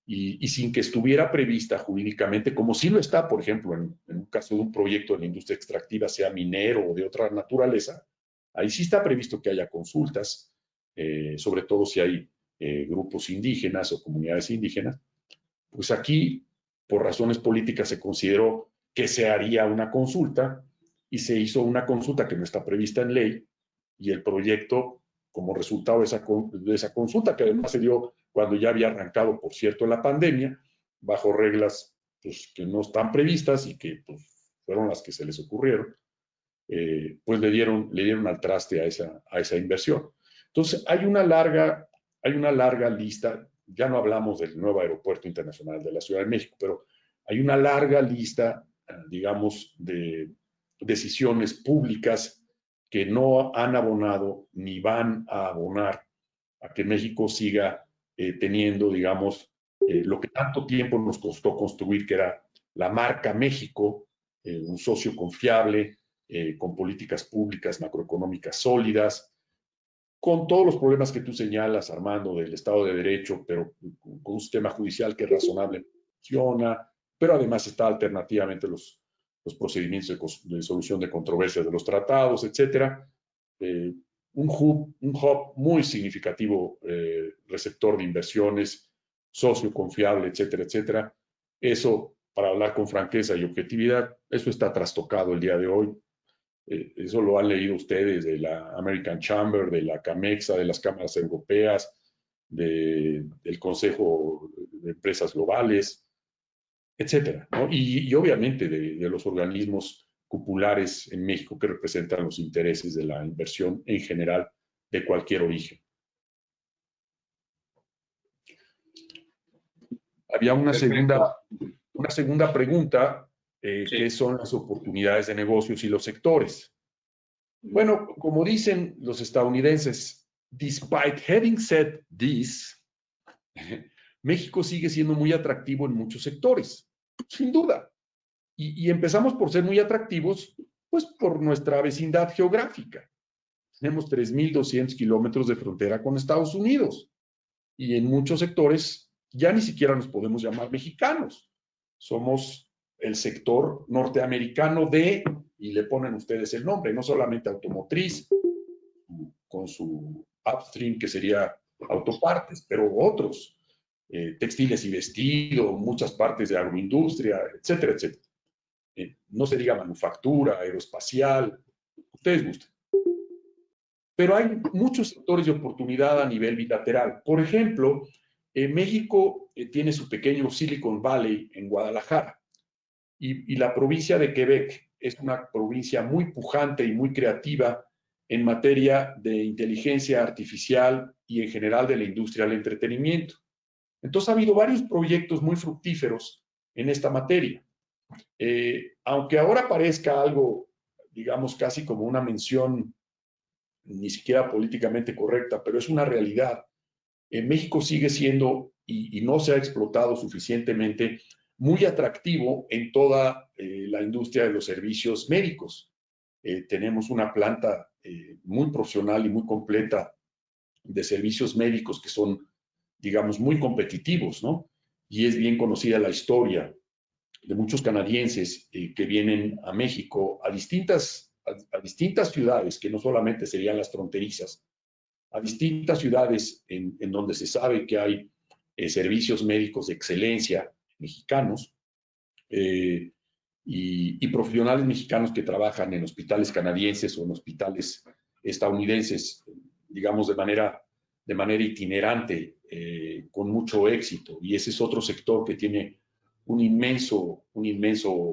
Y sin que estuviera prevista jurídicamente, como sí lo está, por ejemplo, en un caso de un proyecto de la industria extractiva, sea minero o de otra naturaleza, ahí sí está previsto que haya consultas, sobre todo si hay grupos indígenas o comunidades indígenas. Pues aquí, por razones políticas, se consideró que se haría una consulta y se hizo una consulta que no está prevista en ley y el proyecto, como resultado de esa consulta, que además se dio cuando ya había arrancado, por cierto, la pandemia, bajo reglas pues, que no están previstas y que pues, fueron las que se les ocurrieron, pues le dieron al traste a esa inversión. Entonces, hay una larga lista, ya no hablamos del nuevo aeropuerto internacional de la Ciudad de México, pero hay una larga lista, digamos, de decisiones públicas que no han abonado ni van a abonar a que México siga teniendo, digamos, lo que tanto tiempo nos costó construir, que era la marca México, un socio confiable, con políticas públicas macroeconómicas sólidas, con todos los problemas que tú señalas, Armando, del Estado de Derecho, pero con un sistema judicial que razonablemente funciona, pero además está alternativamente los procedimientos de solución de controversias de los tratados, etcétera. Un hub muy significativo, receptor de inversiones, socio confiable, etcétera, etcétera. Eso, para hablar con franqueza y objetividad, eso está trastocado el día de hoy. Eso lo han leído ustedes de la American Chamber, de la CAMEXA, de las cámaras europeas, del Consejo de Empresas Globales, etcétera, ¿no? Y obviamente de los organismos cupulares en México que representan los intereses de la inversión en general de cualquier origen. Había una segunda pregunta, sí. ¿Qué son las oportunidades de negocios y los sectores? Bueno, como dicen los estadounidenses, despite having said this, México sigue siendo muy atractivo en muchos sectores, sin duda. Y empezamos por ser muy atractivos, pues por nuestra vecindad geográfica. Tenemos 3.200 kilómetros de frontera con Estados Unidos. Y en muchos sectores ya ni siquiera nos podemos llamar mexicanos. Somos el sector norteamericano de, y le ponen ustedes el nombre, no solamente automotriz, con su upstream que sería autopartes, pero otros, textiles y vestido, muchas partes de agroindustria, etcétera, etcétera. No se diga manufactura, aeroespacial, ustedes gusten. Pero hay muchos sectores de oportunidad a nivel bilateral. Por ejemplo, México tiene su pequeño Silicon Valley en Guadalajara y la provincia de Quebec es una provincia muy pujante y muy creativa en materia de inteligencia artificial y en general de la industria del entretenimiento. Entonces ha habido varios proyectos muy fructíferos en esta materia. Aunque ahora parezca algo, digamos, casi como una mención ni siquiera políticamente correcta, pero es una realidad. México sigue siendo, y no se ha explotado suficientemente, muy atractivo en toda la industria de los servicios médicos. Tenemos una planta muy profesional y muy completa de servicios médicos que son, digamos, muy competitivos, ¿no? Y es bien conocida la historia de muchos canadienses que vienen a México a distintas ciudades, que no solamente serían las fronterizas, a distintas ciudades en donde se sabe que hay servicios médicos de excelencia mexicanos y profesionales mexicanos que trabajan en hospitales canadienses o en hospitales estadounidenses, digamos, de manera itinerante, con mucho éxito. Y ese es otro sector que tiene un inmenso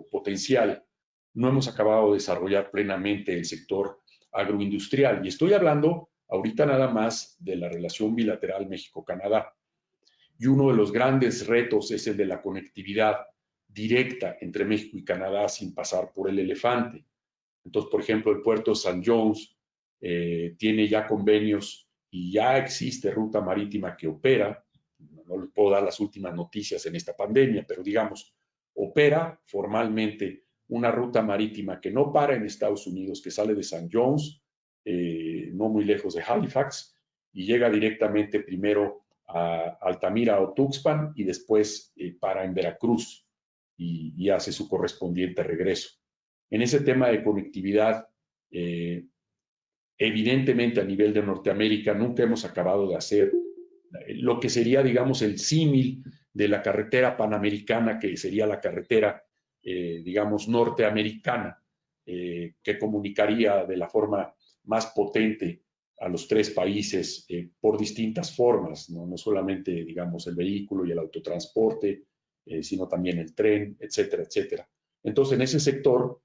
potencial. No hemos acabado de desarrollar plenamente el sector agroindustrial. Y estoy hablando ahorita nada más de la relación bilateral México-Canadá. Y uno de los grandes retos es el de la conectividad directa entre México y Canadá sin pasar por el elefante. Entonces, por ejemplo, el puerto de St. John's tiene ya convenios y ya existe ruta marítima que opera. No les puedo dar las últimas noticias en esta pandemia, pero digamos, opera formalmente una ruta marítima que no para en Estados Unidos, que sale de St. John's, no muy lejos de Halifax, y llega directamente primero a Altamira o Tuxpan y después para en Veracruz y hace su correspondiente regreso. En ese tema de conectividad, evidentemente a nivel de Norteamérica nunca hemos acabado de hacer lo que sería, digamos, el símil de la carretera panamericana, que sería la carretera, digamos, norteamericana, que comunicaría de la forma más potente a los tres países por distintas formas, no solamente, digamos, el vehículo y el autotransporte, sino también el tren, etcétera, etcétera. Entonces, en ese sector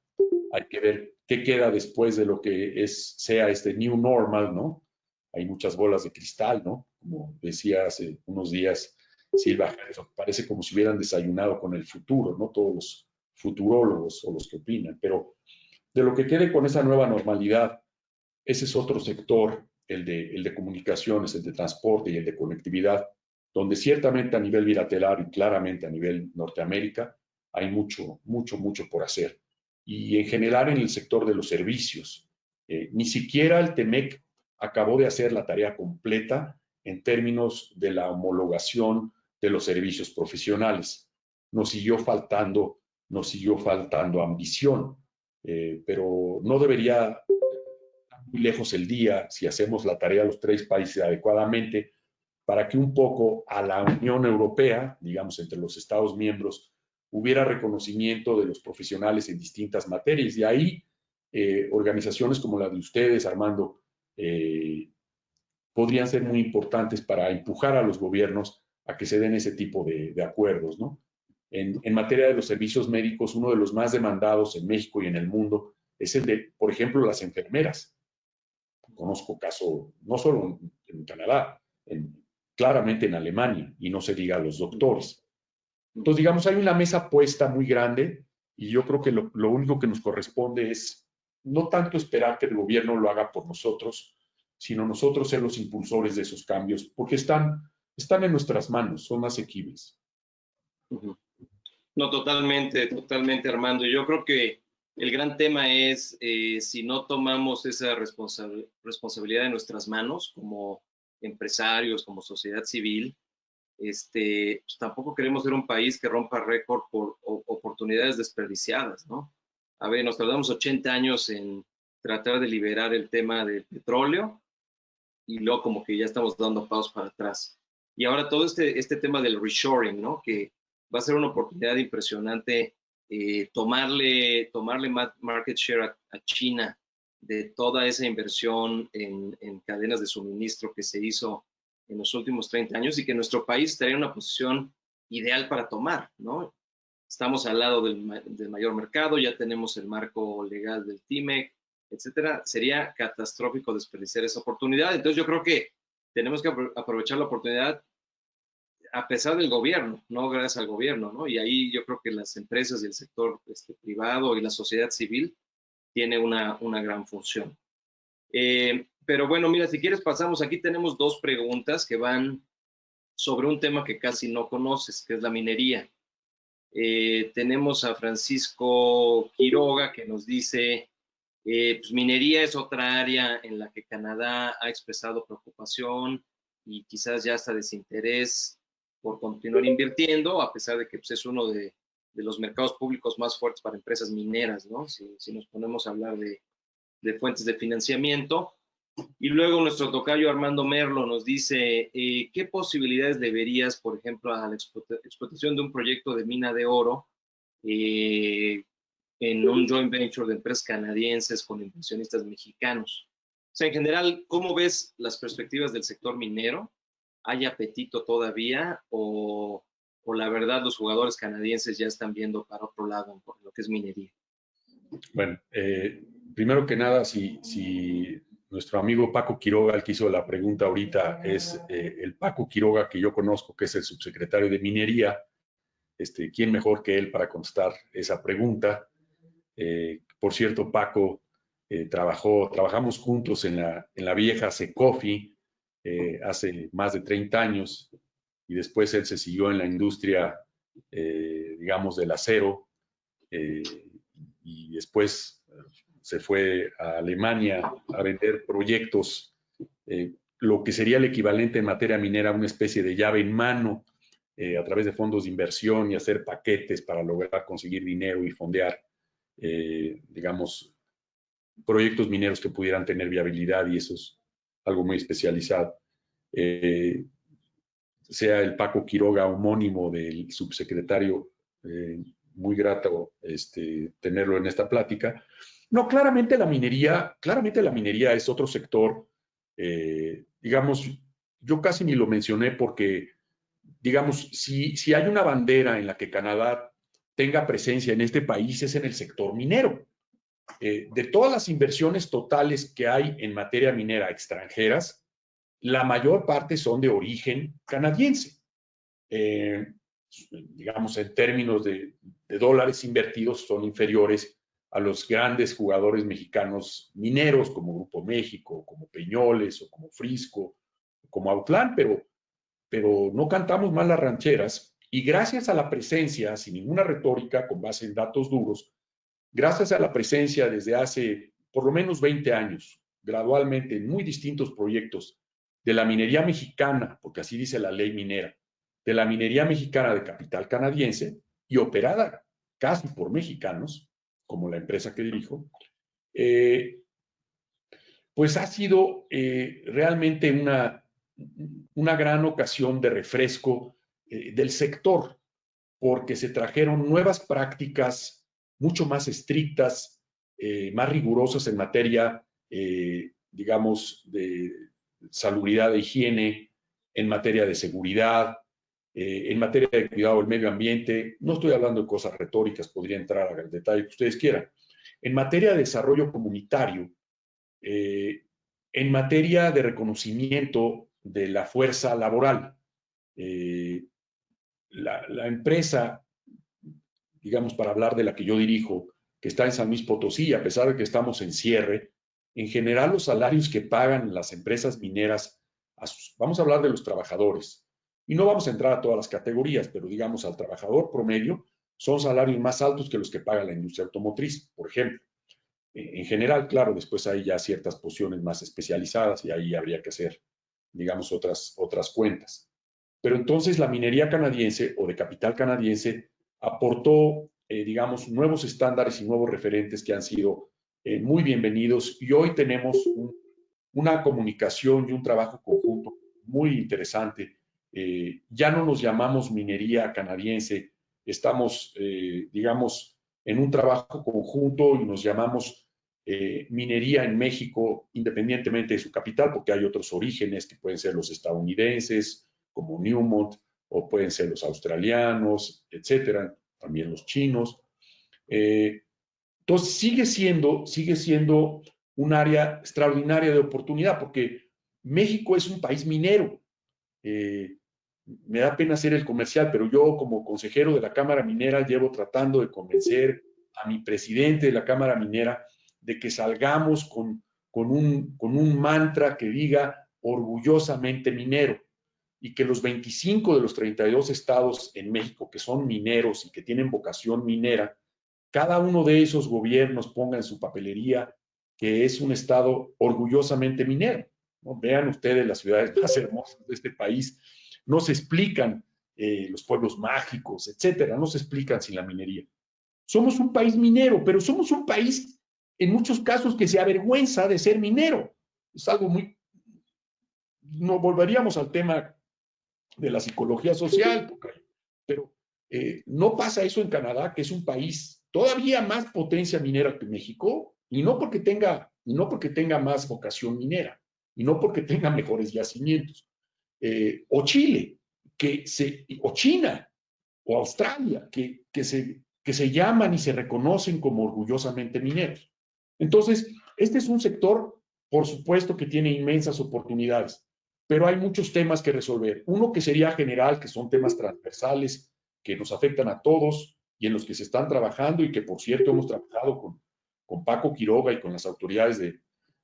hay que ver qué queda después de lo que sea este new normal, ¿no? Hay muchas bolas de cristal, ¿no? Como decía hace unos días Silva Harrison, parece como si hubieran desayunado con el futuro, ¿no? Todos los futurólogos o los que opinan, pero de lo que quede con esa nueva normalidad, ese es otro sector, el de comunicaciones, el de transporte y el de conectividad, donde ciertamente a nivel bilateral y claramente a nivel Norteamérica hay mucho por hacer. Y en general en el sector de los servicios. Ni siquiera el TEMEC acabó de hacer la tarea completa en términos de la homologación de los servicios profesionales. Nos siguió faltando ambición, pero no debería estar muy lejos el día si hacemos la tarea los 3 países adecuadamente para que un poco a la Unión Europea, digamos entre los Estados miembros, hubiera reconocimiento de los profesionales en distintas materias. Y ahí organizaciones como la de ustedes, Armando, podrían ser muy importantes para empujar a los gobiernos a que se den ese tipo de acuerdos, ¿no? En materia de los servicios médicos, uno de los más demandados en México y en el mundo es el de, por ejemplo, las enfermeras. Conozco casos, no solo en Canadá, claramente en Alemania, y no se diga los doctores. Entonces, digamos, hay una mesa puesta muy grande y yo creo que lo único que nos corresponde es no tanto esperar que el gobierno lo haga por nosotros, sino nosotros ser los impulsores de esos cambios, porque están en nuestras manos, son asequibles. No, totalmente, Armando. Yo creo que el gran tema es si no tomamos esa responsabilidad en nuestras manos como empresarios, como sociedad civil, pues tampoco queremos ser un país que rompa récord por oportunidades desperdiciadas, ¿no? A ver, nos tardamos 80 años en tratar de liberar el tema del petróleo y luego como que ya estamos dando pasos para atrás. Y ahora todo este tema del reshoring, ¿no? Que va a ser una oportunidad impresionante tomarle market share a China de toda esa inversión en cadenas de suministro que se hizo en los últimos 30 años y que nuestro país estaría en una posición ideal para tomar, ¿no? Estamos al lado del mayor mercado, ya tenemos el marco legal del TIMEC, etcétera. Sería catastrófico desperdiciar esa oportunidad. Entonces yo creo que tenemos que aprovechar la oportunidad a pesar del gobierno, no gracias al gobierno, ¿no? Y ahí yo creo que las empresas y el sector privado y la sociedad civil tiene una gran función. Pero bueno, mira, si quieres pasamos, aquí tenemos 2 preguntas que van sobre un tema que casi no conoces, que es la minería. Tenemos a Francisco Quiroga que nos dice, pues minería es otra área en la que Canadá ha expresado preocupación y quizás ya hasta desinterés por continuar invirtiendo, a pesar de que pues, es uno de los mercados públicos más fuertes para empresas mineras, ¿no? Si nos ponemos a hablar de fuentes de financiamiento. Y luego nuestro tocayo Armando Merlo nos dice, ¿qué posibilidades le verías, por ejemplo, a la explotación de un proyecto de mina de oro en un joint venture de empresas canadienses con inversionistas mexicanos? O sea, en general, ¿cómo ves las perspectivas del sector minero? ¿Hay apetito todavía o la verdad los jugadores canadienses ya están viendo para otro lado en lo que es minería? Bueno, primero que nada, si nuestro amigo Paco Quiroga, el que hizo la pregunta ahorita, es el Paco Quiroga que yo conozco, que es el subsecretario de Minería, ¿quién mejor que él para contestar esa pregunta? Por cierto, Paco, trabajamos juntos en la vieja Secofi hace más de 30 años y después él se siguió en la industria, digamos, del acero y después se fue a Alemania a vender proyectos, lo que sería el equivalente en materia minera a una especie de llave en mano a través de fondos de inversión y hacer paquetes para lograr conseguir dinero y fondear, digamos, proyectos mineros que pudieran tener viabilidad y eso es algo muy especializado. Sea el Paco Quiroga homónimo del subsecretario, muy grato tenerlo en esta plática. No, claramente la minería es otro sector, digamos, yo casi ni lo mencioné porque, digamos, si hay una bandera en la que Canadá tenga presencia en este país es en el sector minero. De todas las inversiones totales que hay en materia minera extranjeras, la mayor parte son de origen canadiense. Digamos, en términos de dólares invertidos son inferiores a los grandes jugadores mexicanos mineros, como Grupo México, como Peñoles, o como Frisco, como Autlán, pero no cantamos mal las rancheras, y gracias a la presencia, sin ninguna retórica, con base en datos duros, gracias a la presencia desde hace por lo menos 20 años, gradualmente en muy distintos proyectos de la minería mexicana, porque así dice la ley minera, de la minería mexicana de capital canadiense y operada casi por mexicanos, como la empresa que dirijo, pues ha sido realmente una gran ocasión de refresco del sector, porque se trajeron nuevas prácticas mucho más estrictas, más rigurosas en materia, digamos, de salubridad e higiene, en materia de seguridad, en materia de cuidado del medio ambiente. No estoy hablando de cosas retóricas, podría entrar al detalle que ustedes quieran. En materia de desarrollo comunitario, en materia de reconocimiento de la fuerza laboral. La empresa, digamos, para hablar de la que yo dirijo, que está en San Luis Potosí, a pesar de que estamos en cierre, en general los salarios que pagan las empresas mineras, vamos a hablar de los trabajadores, y no vamos a entrar a todas las categorías, pero digamos al trabajador promedio, son salarios más altos que los que paga la industria automotriz, por ejemplo. En general, claro, después hay ya ciertas posiciones más especializadas y ahí habría que hacer, digamos, otras cuentas. Pero entonces la minería canadiense o de capital canadiense aportó, digamos, nuevos estándares y nuevos referentes que han sido muy bienvenidos, y hoy tenemos una comunicación y un trabajo conjunto muy interesante. Ya no nos llamamos minería canadiense, estamos, digamos, en un trabajo conjunto y nos llamamos minería en México, independientemente de su capital, porque hay otros orígenes que pueden ser los estadounidenses, como Newmont, o pueden ser los australianos, etcétera, también los chinos. Entonces sigue siendo un área extraordinaria de oportunidad, porque México es un país minero. Me da pena hacer el comercial, pero yo como consejero de la Cámara Minera llevo tratando de convencer a mi presidente de la Cámara Minera de que salgamos con un mantra que diga orgullosamente minero, y que los 25 de los 32 estados en México que son mineros y que tienen vocación minera, cada uno de esos gobiernos ponga en su papelería que es un estado orgullosamente minero, ¿no? Vean ustedes las ciudades más hermosas de este país, no se explican los pueblos mágicos, etcétera, no se explican sin la minería. Somos un país minero, pero somos un país en muchos casos que se avergüenza de ser minero. Es algo muy... No volveríamos al tema de la psicología social, pero no pasa eso en Canadá, que es un país todavía más potencia minera que México, y no porque tenga más vocación minera, y no porque tenga mejores yacimientos. O Chile, o China, o Australia, que se llaman y se reconocen como orgullosamente mineros. Entonces, este es un sector, por supuesto, que tiene inmensas oportunidades, pero hay muchos temas que resolver. Uno que sería general, que son temas transversales, que nos afectan a todos y en los que se están trabajando, y que, por cierto, hemos trabajado con Paco Quiroga y con las autoridades de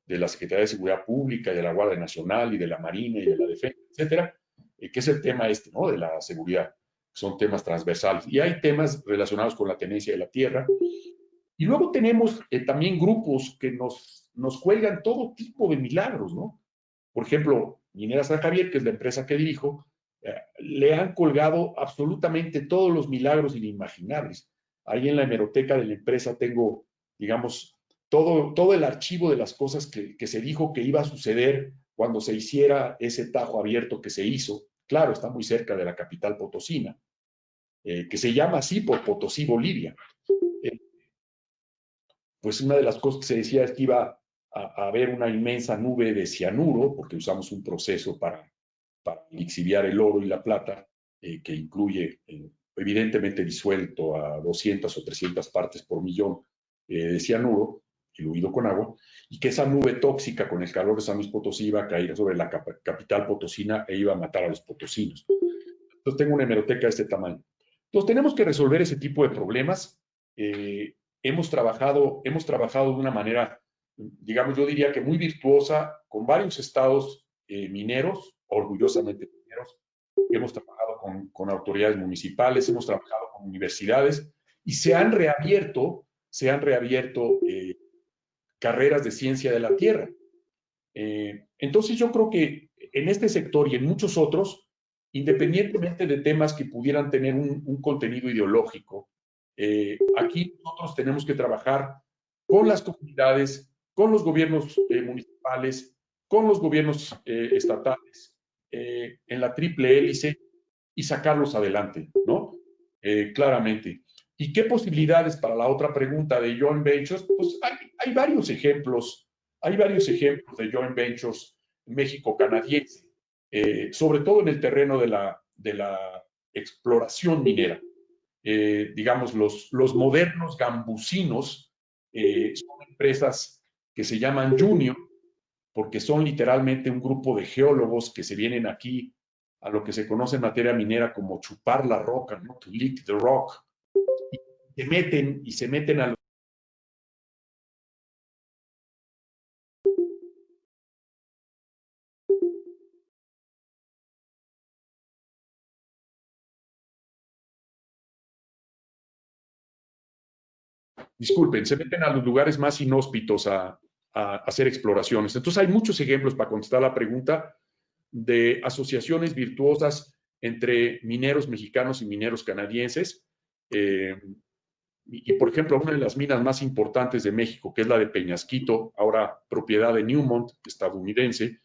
la Secretaría de Seguridad Pública y de la Guardia Nacional y de la Marina y de la Defensa, etcétera, que es el tema ¿no? De la seguridad. Son temas transversales. Y hay temas relacionados con la tenencia de la tierra. Y luego tenemos también grupos que nos cuelgan todo tipo de milagros, ¿no? Por ejemplo, Minera San Javier, que es la empresa que dirijo, le han colgado absolutamente todos los milagros inimaginables. Ahí en la hemeroteca de la empresa tengo, digamos, todo el archivo de las cosas que se dijo que iba a suceder cuando se hiciera ese tajo abierto que se hizo. Claro, está muy cerca de la capital potosina, que se llama así por Potosí, Bolivia. Pues una de las cosas que se decía es que iba a haber una inmensa nube de cianuro, porque usamos un proceso para lixiviar el oro y la plata, que incluye, evidentemente disuelto a 200 o 300 partes por millón de cianuro, diluido con agua, y que esa nube tóxica con el calor de San Luis Potosí iba a caer sobre la capital potosina e iba a matar a los potosinos. Entonces tengo una hemeroteca de este tamaño. Entonces tenemos que resolver ese tipo de problemas. hemos trabajado de una manera, digamos, yo diría que muy virtuosa con varios estados mineros, orgullosamente mineros. Hemos trabajado con autoridades municipales, hemos trabajado con universidades y se han reabierto carreras de ciencia de la tierra. Entonces yo creo que en este sector y en muchos otros, independientemente de temas que pudieran tener un contenido ideológico, aquí nosotros tenemos que trabajar con las comunidades, con los gobiernos municipales, con los gobiernos estatales, en la triple hélice y sacarlos adelante, ¿no? Claramente. ¿Y qué posibilidades para la otra pregunta de joint ventures? Pues hay varios ejemplos. Hay varios ejemplos de joint ventures México-canadiense, sobre todo en el terreno de la exploración minera. Digamos, los modernos gambusinos son empresas que se llaman junior, porque son literalmente un grupo de geólogos que se vienen aquí a lo que se conoce en materia minera como chupar la roca, ¿no? To lick the rock. Y se meten a los... Disculpen, se meten a los lugares más inhóspitos a hacer exploraciones. Entonces hay muchos ejemplos para contestar la pregunta de asociaciones virtuosas entre mineros mexicanos y mineros canadienses. Y, por ejemplo, una de las minas más importantes de México, que es la de Peñasquito, ahora propiedad de Newmont, estadounidense,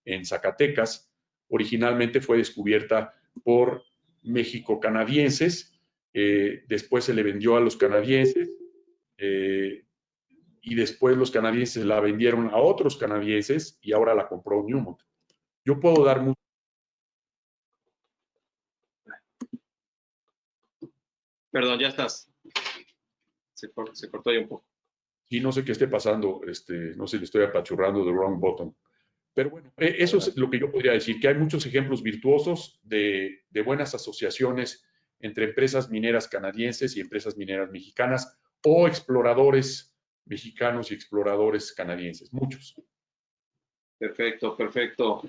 en Zacatecas, originalmente fue descubierta por México-canadienses, después se le vendió a los canadienses, y después los canadienses la vendieron a otros canadienses y ahora la compró Newmont. Yo puedo dar mucho. Perdón, ya estás. Se cortó ya un poco. Y no sé qué esté pasando, no sé, le estoy apachurrando the wrong button. Pero bueno, eso es lo que yo podría decir, que hay muchos ejemplos virtuosos de buenas asociaciones entre empresas mineras canadienses y empresas mineras mexicanas o exploradores mexicanos y exploradores canadienses, muchos. Perfecto, perfecto.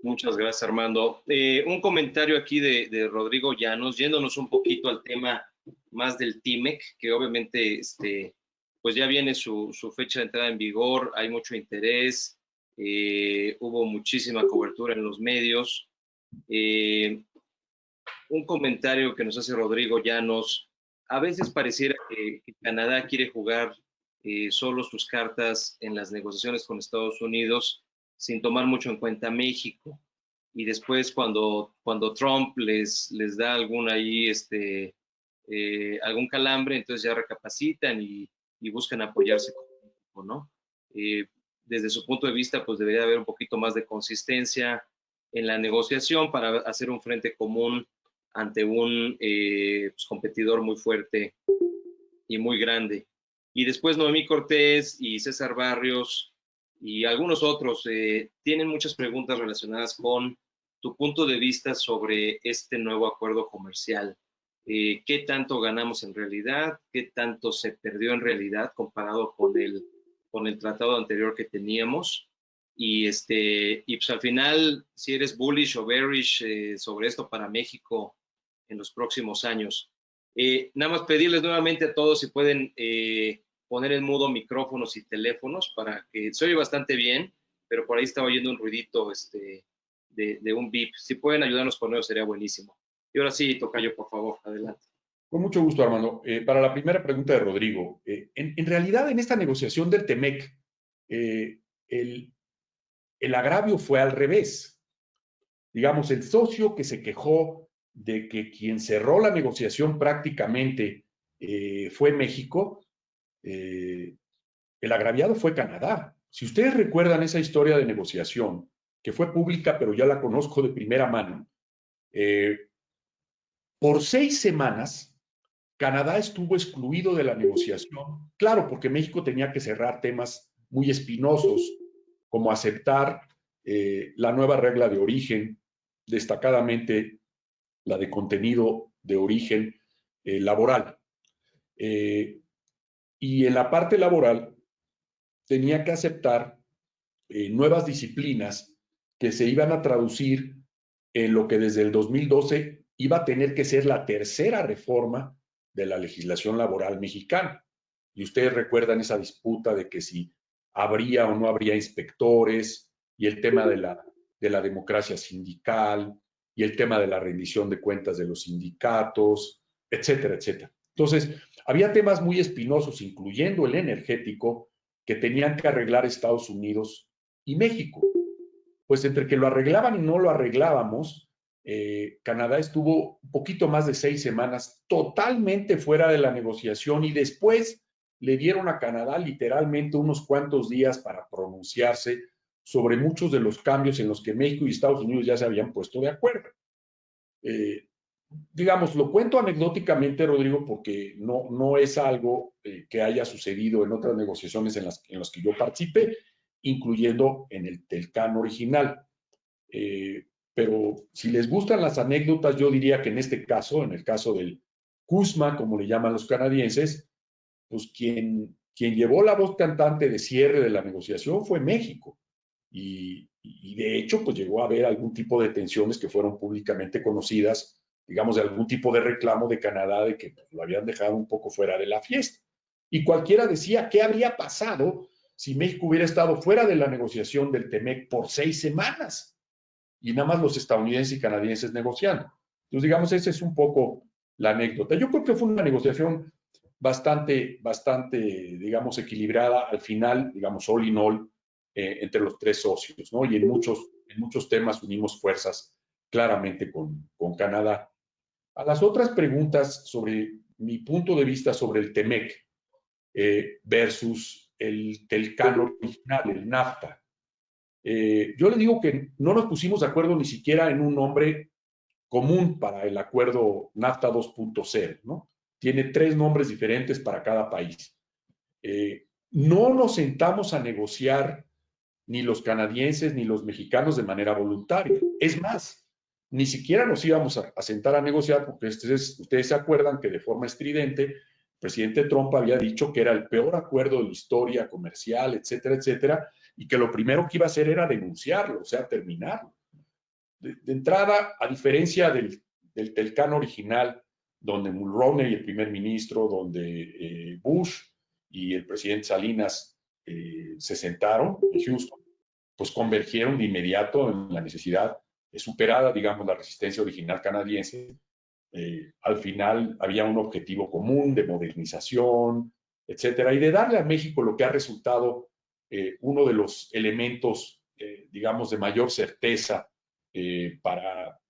Muchas gracias, Armando. Un comentario aquí de Rodrigo Llanos, yéndonos un poquito al tema más del TIMEC, que obviamente pues ya viene su fecha de entrada en vigor, hay mucho interés, hubo muchísima cobertura en los medios. Un comentario que nos hace Rodrigo Llanos, a veces pareciera que Canadá quiere jugar solo sus cartas en las negociaciones con Estados Unidos sin tomar mucho en cuenta México. Y después cuando Trump les da algún ahí, algún calambre, entonces ya recapacitan y buscan apoyarse con México, ¿no? Desde su punto de vista, pues debería haber un poquito más de consistencia en la negociación para hacer un frente común ante un pues, competidor muy fuerte y muy grande. Y después Noemí Cortés y César Barrios y algunos otros tienen muchas preguntas relacionadas con tu punto de vista sobre este nuevo acuerdo comercial. ¿Qué tanto ganamos en realidad? ¿Qué tanto se perdió en realidad comparado con el tratado anterior que teníamos? Y pues al final, si eres bullish o bearish sobre esto para México en los próximos años. Nada más pedirles nuevamente a todos si pueden poner en mudo micrófonos y teléfonos para que se oye bastante bien, pero por ahí estaba oyendo un ruidito de un bip. Si pueden ayudarnos con ello sería buenísimo. Y ahora sí, Tocayo, por favor, adelante. Con mucho gusto, Armando. Para la primera pregunta de Rodrigo, en realidad en esta negociación del TEMEC, el agravio fue al revés. Digamos, el socio que se quejó de que quien cerró la negociación prácticamente fue México, el agraviado fue Canadá. Si ustedes recuerdan esa historia de negociación, que fue pública, pero ya la conozco de primera mano, por 6 semanas, Canadá estuvo excluido de la negociación, claro, porque México tenía que cerrar temas muy espinosos, como aceptar la nueva regla de origen, destacadamente la de contenido de origen laboral. y en la parte laboral tenía que aceptar nuevas disciplinas que se iban a traducir en lo que desde el 2012 iba a tener que ser la tercera reforma de la legislación laboral mexicana. Y ustedes recuerdan esa disputa de que si habría o no habría inspectores, y el tema de la democracia sindical, y el tema de la rendición de cuentas de los sindicatos, etcétera, etcétera. Entonces, había temas muy espinosos, incluyendo el energético, que tenían que arreglar Estados Unidos y México. Pues entre que lo arreglaban y no lo arreglábamos, Canadá estuvo un poquito más de 6 semanas totalmente fuera de la negociación, y después le dieron a Canadá literalmente unos cuantos días para pronunciarse sobre muchos de los cambios en los que México y Estados Unidos ya se habían puesto de acuerdo. Digamos, lo cuento anecdóticamente, Rodrigo, porque no es algo que haya sucedido en otras negociaciones en las que yo participé, incluyendo en el Telcán original. Pero si les gustan las anécdotas, yo diría que en este caso, en el caso del CUSMA, como le llaman los canadienses, pues quien llevó la voz cantante de cierre de la negociación fue México. Y de hecho, pues llegó a haber algún tipo de tensiones que fueron públicamente conocidas, digamos, de algún tipo de reclamo de Canadá de que pues, lo habían dejado un poco fuera de la fiesta. Y cualquiera decía, ¿qué habría pasado si México hubiera estado fuera de la negociación del TEMEC por 6 semanas? Y nada más los estadounidenses y canadienses negociando. Entonces, digamos, esa es un poco la anécdota. Yo creo que fue una negociación bastante, digamos, equilibrada al final, digamos, all in all, entre los tres socios, ¿no? Y en muchos temas unimos fuerzas claramente con Canadá. A las otras preguntas sobre mi punto de vista sobre el TEMEC versus el Telcán original, el NAFTA. Yo le digo que no nos pusimos de acuerdo ni siquiera en un nombre común para el acuerdo NAFTA 2.0, ¿no? Tiene 3 nombres diferentes para cada país. No nos sentamos a negociar ni los canadienses ni los mexicanos de manera voluntaria. Es más, ni siquiera nos íbamos a sentar a negociar porque ustedes se acuerdan que de forma estridente el presidente Trump había dicho que era el peor acuerdo de la historia comercial, etcétera, etcétera, y que lo primero que iba a hacer era denunciarlo, o sea, terminarlo. De entrada, a diferencia del Telcán original, donde Mulroney, el primer ministro, donde Bush y el presidente Salinas se sentaron en Houston, pues convergieron de inmediato en la necesidad de superar, digamos, la resistencia original canadiense. Al final había un objetivo común de modernización, etcétera, y de darle a México lo que ha resultado uno de los elementos, digamos, de mayor certeza para,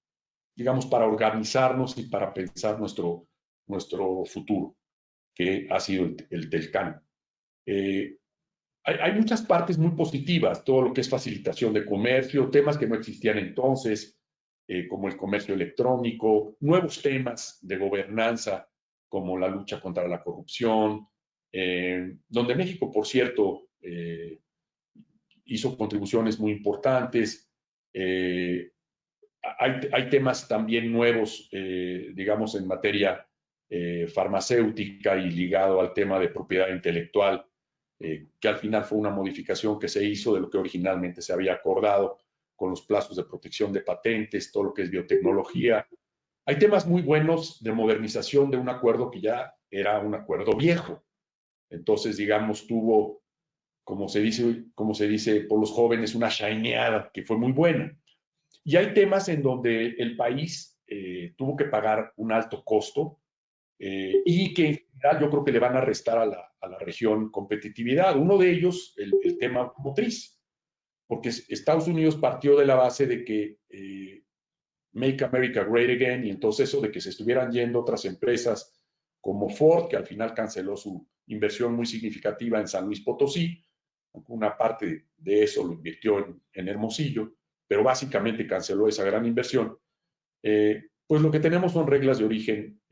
digamos, para organizarnos y para pensar nuestro futuro, que ha sido el Telcán. Hay muchas partes muy positivas, todo lo que es facilitación de comercio, temas que no existían entonces, como el comercio electrónico, nuevos temas de gobernanza, como la lucha contra la corrupción, donde México, por cierto, hizo contribuciones muy importantes. Hay temas también nuevos, digamos, en materia farmacéutica y ligado al tema de propiedad intelectual, que al final fue una modificación que se hizo de lo que originalmente se había acordado con los plazos de protección de patentes, todo lo que es biotecnología. Hay temas muy buenos de modernización de un acuerdo que ya era un acuerdo viejo. Entonces, digamos, tuvo, como se dice por los jóvenes, una shineada que fue muy buena. Y hay temas en donde el país tuvo que pagar un alto costo y que en general yo creo que le van a restar a la región competitividad. Uno de ellos, el tema automotriz, porque Estados Unidos partió de la base de que Make America Great Again, y entonces eso de que se estuvieran yendo otras empresas como Ford, que al final canceló su inversión muy significativa en San Luis Potosí, una parte de eso lo invirtió en Hermosillo, pero básicamente canceló esa gran inversión. Pues lo que tenemos son reglas de origen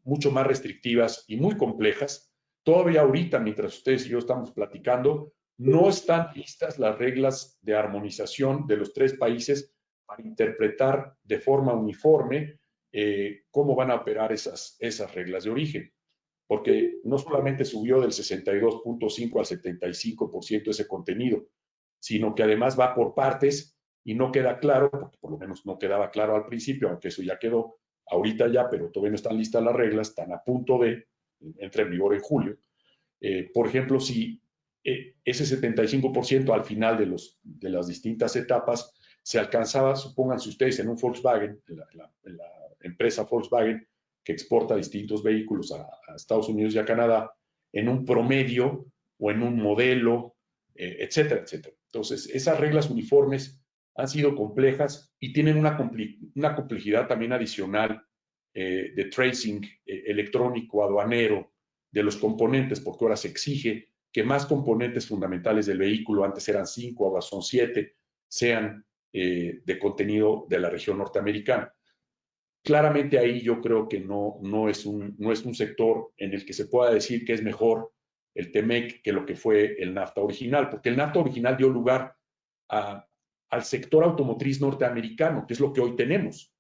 mucho más restrictivas y muy complejas. Todavía ahorita, mientras ustedes y yo estamos platicando, no están listas las reglas de armonización de los 3 países para interpretar de forma uniforme cómo van a operar esas reglas de origen. porque no solamente subió del 62.5 al 75% ese contenido, sino que además va por partes y no queda claro, porque por lo menos no quedaba claro al principio, aunque eso ya quedó ahorita ya, pero todavía no están listas las reglas, están a punto de entrar en vigor en julio. Por ejemplo, si ese 75% al final de las distintas etapas se alcanzaba, supónganse ustedes, en un Volkswagen, la empresa Volkswagen, que exporta distintos vehículos a Estados Unidos y a Canadá, en un promedio o en un modelo, etcétera, etcétera. Entonces, esas reglas uniformes han sido complejas y tienen una complejidad también adicional de tracing electrónico, aduanero, de los componentes, porque ahora se exige que más componentes fundamentales del vehículo, antes eran 5, ahora son 7, sean de contenido de la región norteamericana. Claramente ahí yo creo que no es un sector en el que se pueda decir que es mejor el TEMEC que lo que fue el NAFTA original, porque el NAFTA original dio lugar al sector automotriz norteamericano, que es lo que hoy tenemos,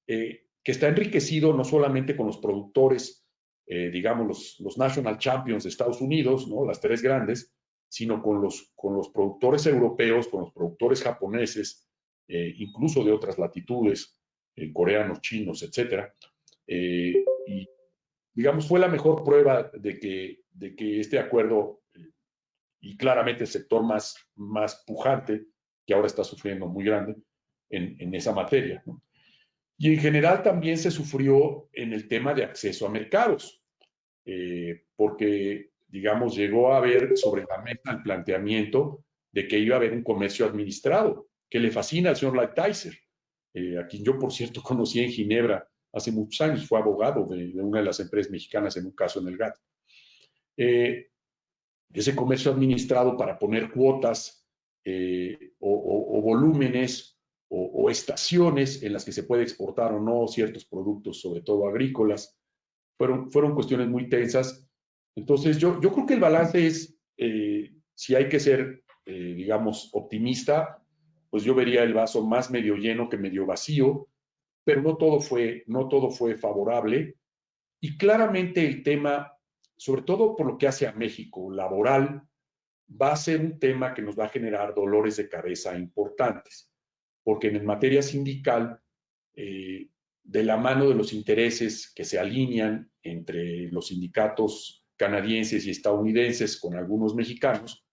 que está enriquecido no solamente con los productores, digamos, los National Champions de Estados Unidos, ¿no? Las tres grandes, sino con los productores europeos, con los productores japoneses, incluso de otras latitudes, coreanos, chinos, etcétera. Y, digamos, fue la mejor prueba de que este acuerdo, y claramente el sector más pujante, que ahora está sufriendo muy grande en esa materia, ¿no? Y en general también se sufrió en el tema de acceso a mercados, porque, digamos, llegó a haber sobre la mesa el planteamiento de que iba a haber un comercio administrado, que le fascina al señor Lighthizer, a quien yo, por cierto, conocí en Ginebra hace muchos años, fue abogado de una de las empresas mexicanas en un caso en el GATT. Ese comercio administrado para poner cuotas o volúmenes o estaciones en las que se puede exportar o no ciertos productos, sobre todo agrícolas, fueron cuestiones muy tensas. Entonces, yo creo que el balance es, si hay que ser, digamos, optimista, pues yo vería el vaso más medio lleno que medio vacío, pero no todo fue favorable. Y claramente el tema, sobre todo por lo que hace a México, laboral, va a ser un tema que nos va a generar dolores de cabeza importantes, porque en materia sindical, de la mano de los intereses que se alinean entre los sindicatos canadienses y estadounidenses con algunos mexicanos,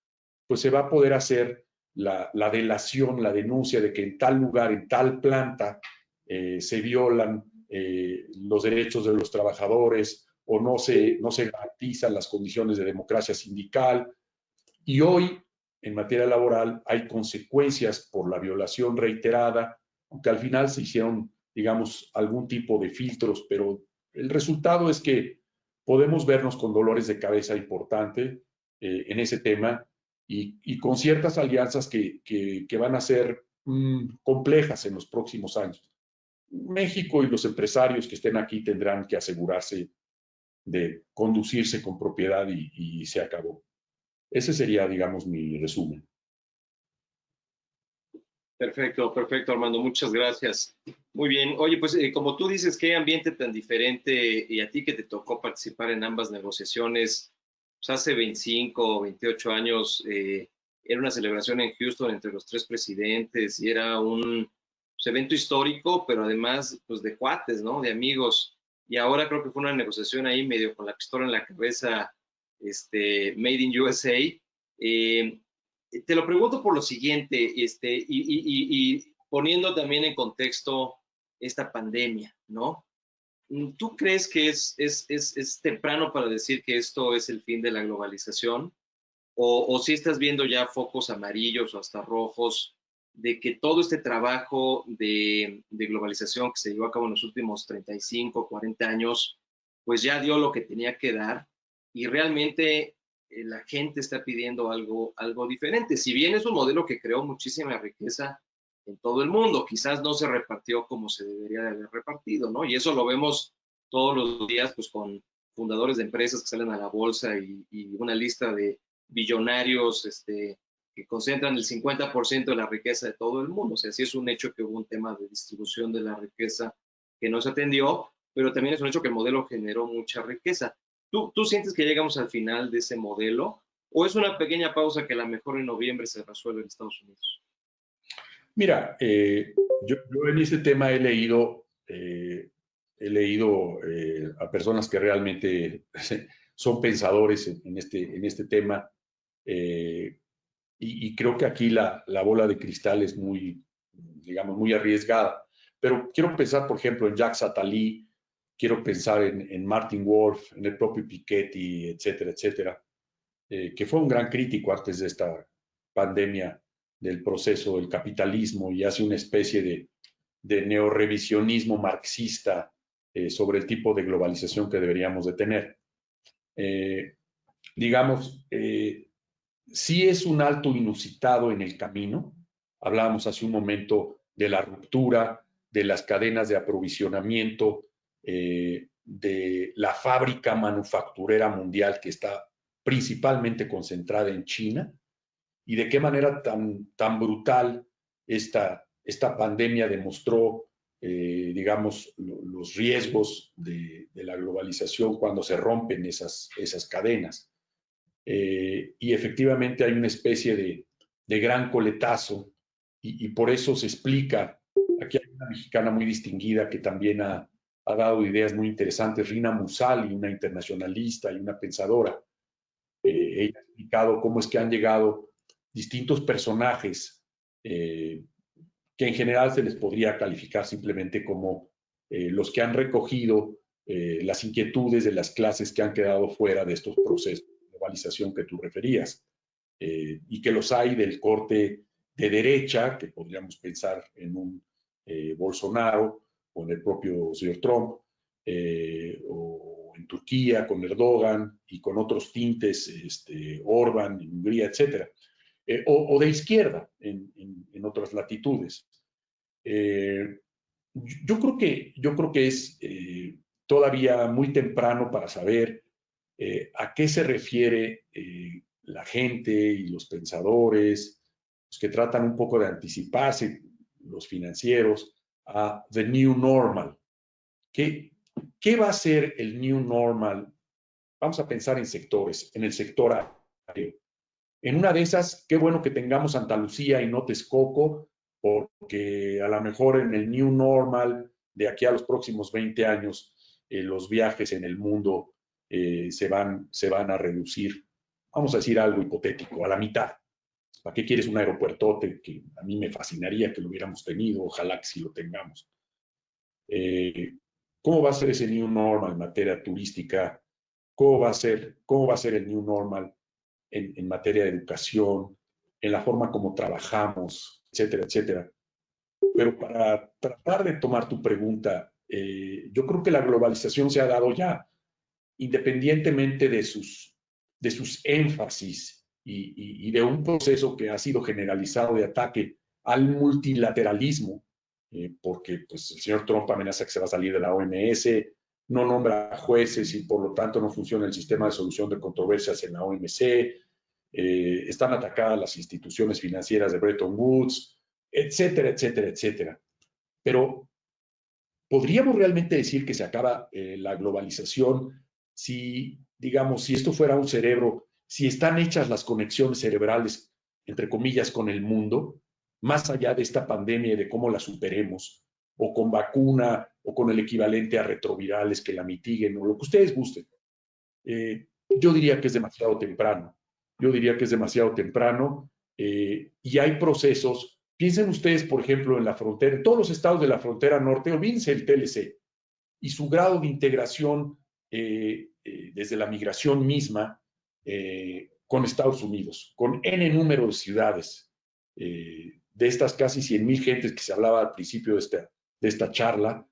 pues se va a poder hacer la delación, la denuncia de que en tal lugar, en tal planta, se violan los derechos de los trabajadores o no se garantizan las condiciones de democracia sindical. Y hoy, en materia laboral, hay consecuencias por la violación reiterada, aunque al final se hicieron, digamos, algún tipo de filtros, pero el resultado es que podemos vernos con dolores de cabeza importante en ese tema y con ciertas alianzas que van a ser complejas en los próximos años. México y los empresarios que estén aquí tendrán que asegurarse de conducirse con propiedad y se acabó. Ese sería, digamos, mi resumen. Perfecto, perfecto, Armando. Muchas gracias. Muy bien. Oye, pues como tú dices, qué ambiente tan diferente, y a ti que te tocó participar en ambas negociaciones, pues hace 25 o 28 años era una celebración en Houston entre los tres presidentes y era un pues, evento histórico, pero además pues de cuates, ¿no? De amigos. Y ahora creo que fue una negociación ahí medio con la pistola en la cabeza, Made in USA. Te lo pregunto por lo siguiente, y poniendo también en contexto esta pandemia, ¿no? ¿Tú crees que es temprano para decir que esto es el fin de la globalización? ¿O si estás viendo ya focos amarillos o hasta rojos de que todo este trabajo de globalización que se llevó a cabo en los últimos 35, 40 años, pues ya dio lo que tenía que dar y realmente la gente está pidiendo algo diferente? Si bien es un modelo que creó muchísima riqueza en todo el mundo, quizás no se repartió como se debería de haber repartido, ¿no? Y eso lo vemos todos los días, pues con fundadores de empresas que salen a la bolsa y una lista de billonarios que concentran el 50% de la riqueza de todo el mundo. O sea, sí es un hecho que hubo un tema de distribución de la riqueza que no se atendió, pero también es un hecho que el modelo generó mucha riqueza. ¿Tú sientes que llegamos al final de ese modelo? ¿O es una pequeña pausa que a lo mejor en noviembre se resuelve en Estados Unidos? Mira, yo en ese tema he leído a personas que realmente son pensadores en este tema, y creo que aquí la bola de cristal es muy, digamos, muy arriesgada. Pero quiero pensar, por ejemplo, en Jacques Attali, quiero pensar en Martin Wolf, en el propio Piketty, etcétera, etcétera, que fue un gran crítico antes de esta pandemia del proceso del capitalismo y hace una especie de neorevisionismo marxista sobre el tipo de globalización que deberíamos de tener. Digamos, sí es un alto inusitado en el camino. Hablábamos hace un momento de la ruptura de las cadenas de aprovisionamiento, de la fábrica manufacturera mundial que está principalmente concentrada en China, y de qué manera tan brutal esta pandemia demostró, digamos, los riesgos de la globalización cuando se rompen esas cadenas. Y efectivamente hay una especie de gran coletazo, y por eso se explica. Aquí hay una mexicana muy distinguida que también ha dado ideas muy interesantes, Rina Musali, una internacionalista y una pensadora. Ella ha explicado cómo es que han llegado distintos personajes, que en general se les podría calificar simplemente como los que han recogido las inquietudes de las clases que han quedado fuera de estos procesos de globalización que tú referías, y que los hay del corte de derecha, que podríamos pensar en un Bolsonaro o en el propio señor Trump, o en Turquía con Erdogan y con otros tintes, Orbán, en Hungría, etcétera, o de izquierda en otras latitudes. Yo creo que es todavía muy temprano para saber a qué se refiere la gente y los pensadores, los que tratan un poco de anticiparse, los financieros, a the new normal. ¿Qué va a ser el new normal? Vamos a pensar en sectores, en el sector aéreo. En una de esas, qué bueno que tengamos Santa Lucía y no Texcoco, porque a lo mejor en el new normal de aquí a los próximos 20 años, los viajes en el mundo se van a reducir, vamos a decir algo hipotético, a la mitad. ¿Para qué quieres un aeropuertote? Que a mí me fascinaría que lo hubiéramos tenido, ojalá que sí lo tengamos. ¿Cómo va a ser ese new normal en materia turística? ¿Cómo va a ser el new normal en materia de educación, en la forma como trabajamos, etcétera, etcétera? Pero para tratar de tomar tu pregunta, yo creo que la globalización se ha dado ya, independientemente de sus énfasis y de un proceso que ha sido generalizado de ataque al multilateralismo, porque pues, el señor Trump amenaza que se va a salir de la OMS, no nombra jueces y por lo tanto no funciona el sistema de solución de controversias en la OMC, están atacadas las instituciones financieras de Bretton Woods, etcétera, etcétera, etcétera. Pero ¿podríamos realmente decir que se acaba la globalización si, digamos, si esto fuera un cerebro, si están hechas las conexiones cerebrales, entre comillas, con el mundo, más allá de esta pandemia y de cómo la superemos, o con vacuna, o con el equivalente a retrovirales que la mitiguen, o lo que ustedes gusten? Yo diría que es demasiado temprano. Yo diría que es demasiado temprano, y hay procesos. Piensen ustedes, por ejemplo, en la frontera, en todos los estados de la frontera norte, olvídense el TLC y su grado de integración desde la migración misma con Estados Unidos, con N número de ciudades, de estas casi 100,000 gentes que se hablaba al principio de esta charla.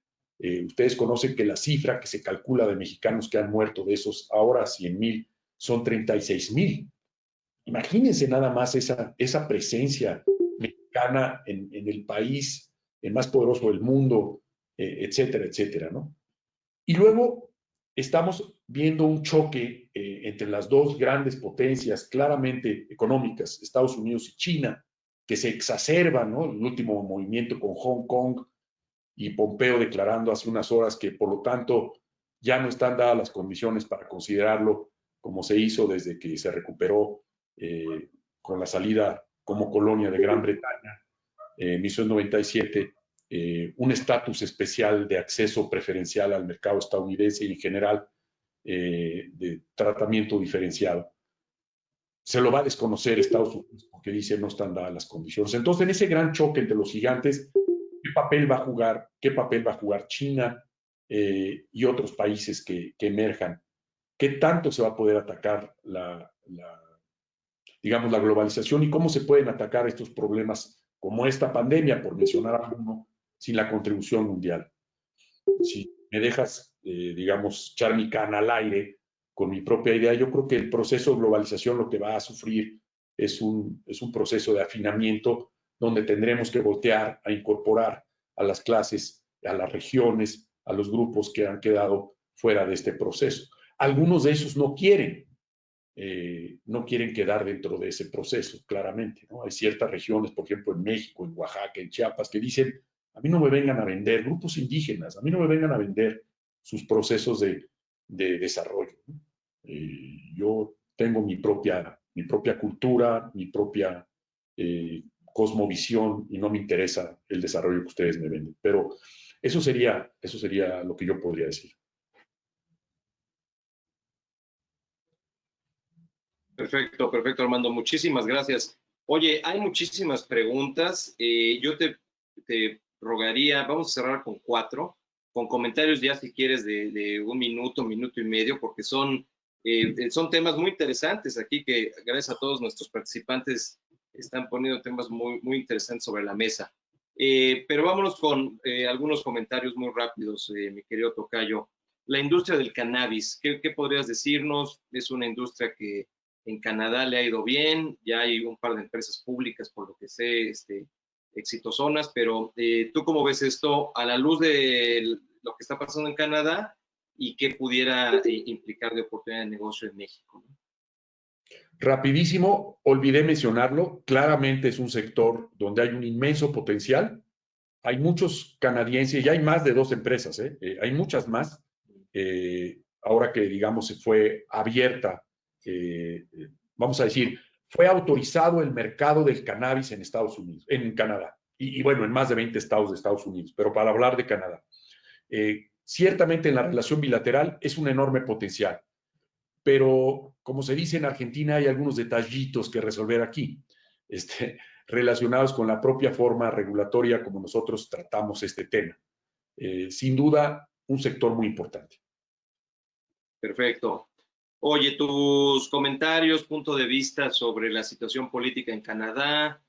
Ustedes conocen que la cifra que se calcula de mexicanos que han muerto de esos ahora 100,000 son 36,000. Imagínense nada más esa presencia mexicana en el país, el más poderoso del mundo, etcétera, etcétera, ¿no? Y luego estamos viendo un choque entre las dos grandes potencias claramente económicas, Estados Unidos y China, que se exacerba, ¿no? El último movimiento con Hong Kong y Pompeo declarando hace unas horas que, por lo tanto, ya no están dadas las condiciones para considerarlo como se hizo desde que se recuperó con la salida como colonia de Gran Bretaña en 1897, un estatus especial de acceso preferencial al mercado estadounidense y en general de tratamiento diferenciado. Se lo va a desconocer Estados Unidos porque dice no están dadas las condiciones. Entonces, en ese gran choque entre los gigantes, ¿qué papel va a jugar China y otros países que emerjan? ¿Qué tanto se va a poder atacar digamos, la globalización y cómo se pueden atacar estos problemas como esta pandemia, por mencionar alguno, sin la contribución mundial? Si me dejas, digamos, echar mi cana al aire con mi propia idea, yo creo que el proceso de globalización lo que va a sufrir es un proceso de afinamiento donde tendremos que voltear a incorporar a las clases, a las regiones, a los grupos que han quedado fuera de este proceso. Algunos de esos no quieren quedar dentro de ese proceso, claramente, ¿no? Hay ciertas regiones, por ejemplo, en México, en Oaxaca, en Chiapas, que dicen, a mí no me vengan a vender, grupos indígenas, a mí no me vengan a vender sus procesos de desarrollo, ¿no? Yo tengo mi propia cultura, mi propia cosmovisión y no me interesa el desarrollo que ustedes me venden. Pero eso sería lo que yo podría decir. Perfecto, perfecto, Armando. Muchísimas gracias. Oye, hay muchísimas preguntas. Yo te rogaría, vamos a cerrar con 4, con comentarios ya si quieres de un minuto, minuto y medio, porque son temas muy interesantes aquí que gracias a todos nuestros participantes están poniendo temas muy, muy interesantes sobre la mesa. Pero vámonos con algunos comentarios muy rápidos, mi querido tocayo. La industria del cannabis, ¿qué podrías decirnos? Es una industria que en Canadá le ha ido bien, ya hay un par de empresas públicas, por lo que sé, exitosonas, pero ¿tú cómo ves esto a la luz de lo que está pasando en Canadá y qué pudiera implicar de oportunidad de negocio en México, ¿no? Rapidísimo, olvidé mencionarlo, claramente es un sector donde hay un inmenso potencial. Hay muchos canadienses, ya hay más de 2 empresas, hay muchas más. Ahora que, digamos, se fue abierta, vamos a decir, fue autorizado el mercado del cannabis en Estados Unidos, en Canadá, y bueno, en más de 20 estados de Estados Unidos, pero para hablar de Canadá. Ciertamente en la relación bilateral es un enorme potencial, pero como se dice en Argentina, hay algunos detallitos que resolver aquí, relacionados con la propia forma regulatoria como nosotros tratamos este tema. Sin duda, un sector muy importante. Perfecto. Oye, tus comentarios, punto de vista sobre la situación política en Canadá,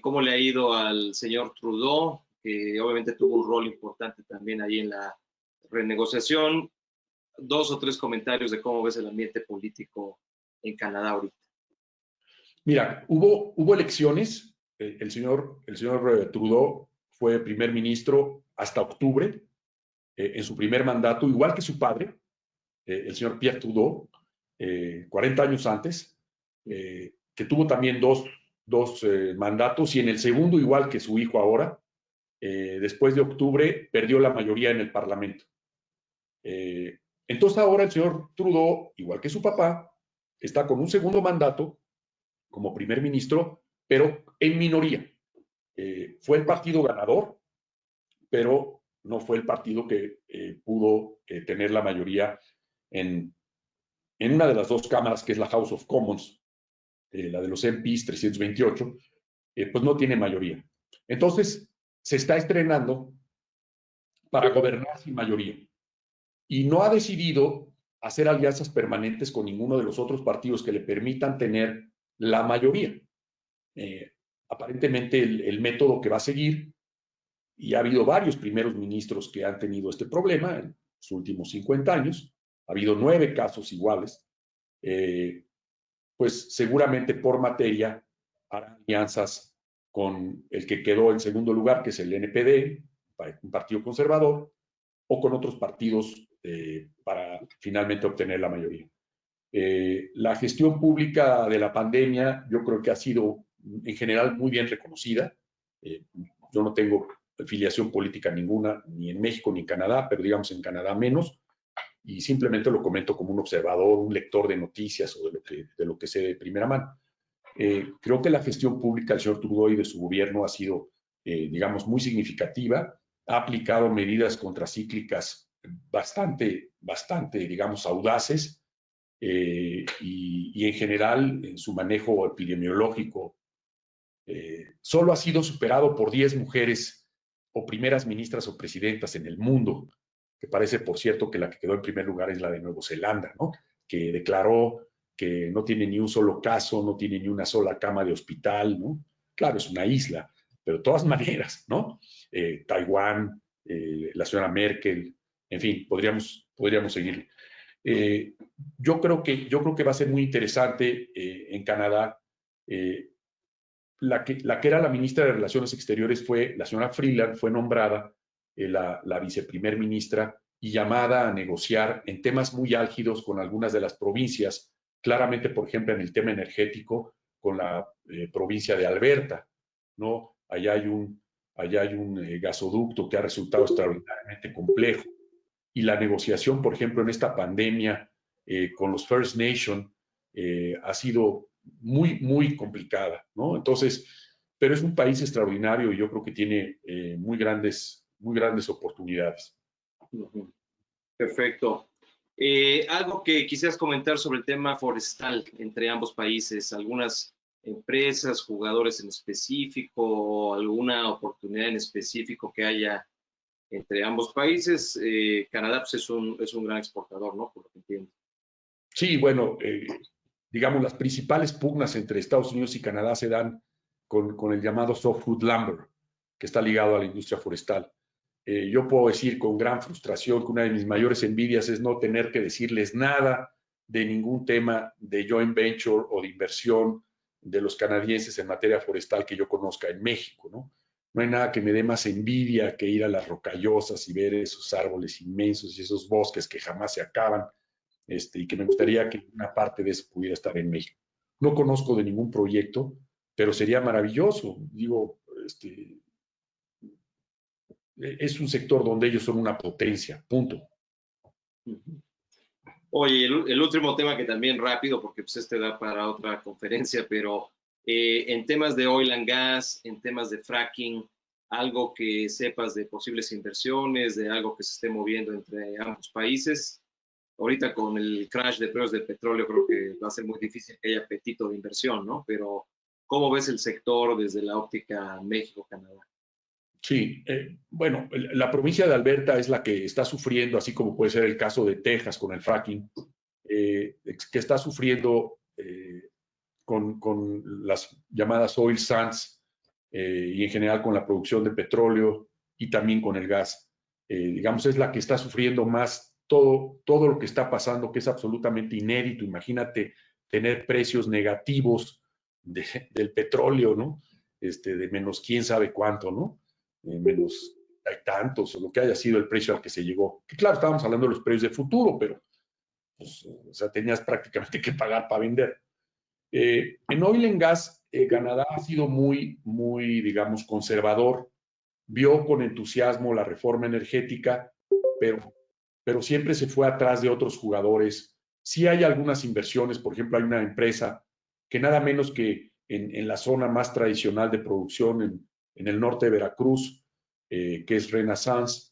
cómo le ha ido al señor Trudeau, que obviamente tuvo un rol importante también ahí en la renegociación. 2 o 3 comentarios de cómo ves el ambiente político en Canadá ahorita. Mira, hubo elecciones. El señor Trudeau fue primer ministro hasta octubre, en su primer mandato, igual que su padre, el señor Pierre Trudeau, 40 años antes, que tuvo también dos mandatos, y en el segundo, igual que su hijo ahora, después de octubre, perdió la mayoría en el Parlamento. Entonces ahora el señor Trudeau, igual que su papá, está con un segundo mandato como primer ministro, pero en minoría. Fue el partido ganador, pero no fue el partido que pudo tener la mayoría en una de las 2 cámaras, que es la House of Commons, la de los MPs 328, pues no tiene mayoría. Entonces, se está estrenando para gobernar sin mayoría. Y no ha decidido hacer alianzas permanentes con ninguno de los otros partidos que le permitan tener la mayoría. Aparentemente el método que va a seguir, y ha habido varios primeros ministros que han tenido este problema en los últimos 50 años, ha habido 9 casos iguales, pues seguramente por materia hará alianzas con el que quedó en segundo lugar, que es el NPD, un partido conservador, o con otros partidos para finalmente obtener la mayoría. La gestión pública de la pandemia yo creo que ha sido en general muy bien reconocida. Yo no tengo afiliación política ninguna, ni en México ni en Canadá, pero digamos en Canadá menos. y simplemente lo comento como un observador, un lector de noticias o de lo que sé de primera mano. Creo que la gestión pública del señor Trudeau y de su gobierno ha sido, digamos, muy significativa. Ha aplicado medidas contracíclicas bastante, digamos, audaces, y en general en su manejo epidemiológico solo ha sido superado por 10 mujeres o primeras ministras o presidentas en el mundo, que parece, por cierto, que la que quedó en primer lugar es la de Nueva Zelanda, ¿no? Que declaró que no tiene ni un solo caso, no tiene ni una sola cama de hospital, ¿no? Claro, es una isla, pero de todas maneras, ¿no? Taiwán, la señora Merkel, en fin, podríamos seguir. Yo creo que va a ser muy interesante en Canadá. La que era la ministra de Relaciones Exteriores fue la señora Freeland, fue nombrada la viceprimer ministra y llamada a negociar en temas muy álgidos con algunas de las provincias, claramente, por ejemplo, en el tema energético, con la provincia de Alberta, ¿no? Allá hay un gasoducto que ha resultado extraordinariamente complejo. Y la negociación, por ejemplo, en esta pandemia con los First Nation ha sido muy, muy complicada, ¿no? Entonces, pero es un país extraordinario y yo creo que tiene muy grandes oportunidades. Perfecto. Algo que quisieras comentar sobre el tema forestal entre ambos países, algunas empresas, jugadores en específico, alguna oportunidad en específico que haya entre ambos países. Canadá pues, es un gran exportador, ¿no? Por lo que entiendo. Sí, bueno, digamos, las principales pugnas entre Estados Unidos y Canadá se dan con el llamado softwood lumber, que está ligado a la industria forestal. Yo puedo decir con gran frustración que una de mis mayores envidias es no tener que decirles nada de ningún tema de joint venture o de inversión de los canadienses en materia forestal que yo conozca en México, ¿no? No hay nada que me dé más envidia que ir a las Rocallosas y ver esos árboles inmensos y esos bosques que jamás se acaban, y que me gustaría que una parte de eso pudiera estar en México. No conozco de ningún proyecto, pero sería maravilloso. Digo, es un sector donde ellos son una potencia, punto. Oye, el último tema que también rápido, porque pues da para otra conferencia, pero en temas de oil and gas, en temas de fracking, algo que sepas de posibles inversiones, de algo que se esté moviendo entre ambos países. Ahorita con el crash de precios del petróleo creo que va a ser muy difícil que haya apetito de inversión, ¿no? Pero ¿cómo ves el sector desde la óptica México-Canadá? Sí, bueno, la provincia de Alberta es la que está sufriendo, así como puede ser el caso de Texas con el fracking, que está sufriendo con las llamadas oil sands y en general con la producción de petróleo y también con el gas. Digamos, es la que está sufriendo más todo lo que está pasando, que es absolutamente inédito. Imagínate tener precios negativos del petróleo, ¿no? De menos quién sabe cuánto, ¿no? Menos hay tantos, o lo que haya sido el precio al que se llegó. Que claro, estábamos hablando de los precios de futuro, pero pues, o sea, tenías prácticamente que pagar para vender. En oil and gas, Canadá ha sido muy, digamos, conservador. Vio con entusiasmo la reforma energética, pero siempre se fue atrás de otros jugadores. Sí hay algunas inversiones, por ejemplo, hay una empresa que nada menos que en la zona más tradicional de producción en el norte de Veracruz, que es Renaissance,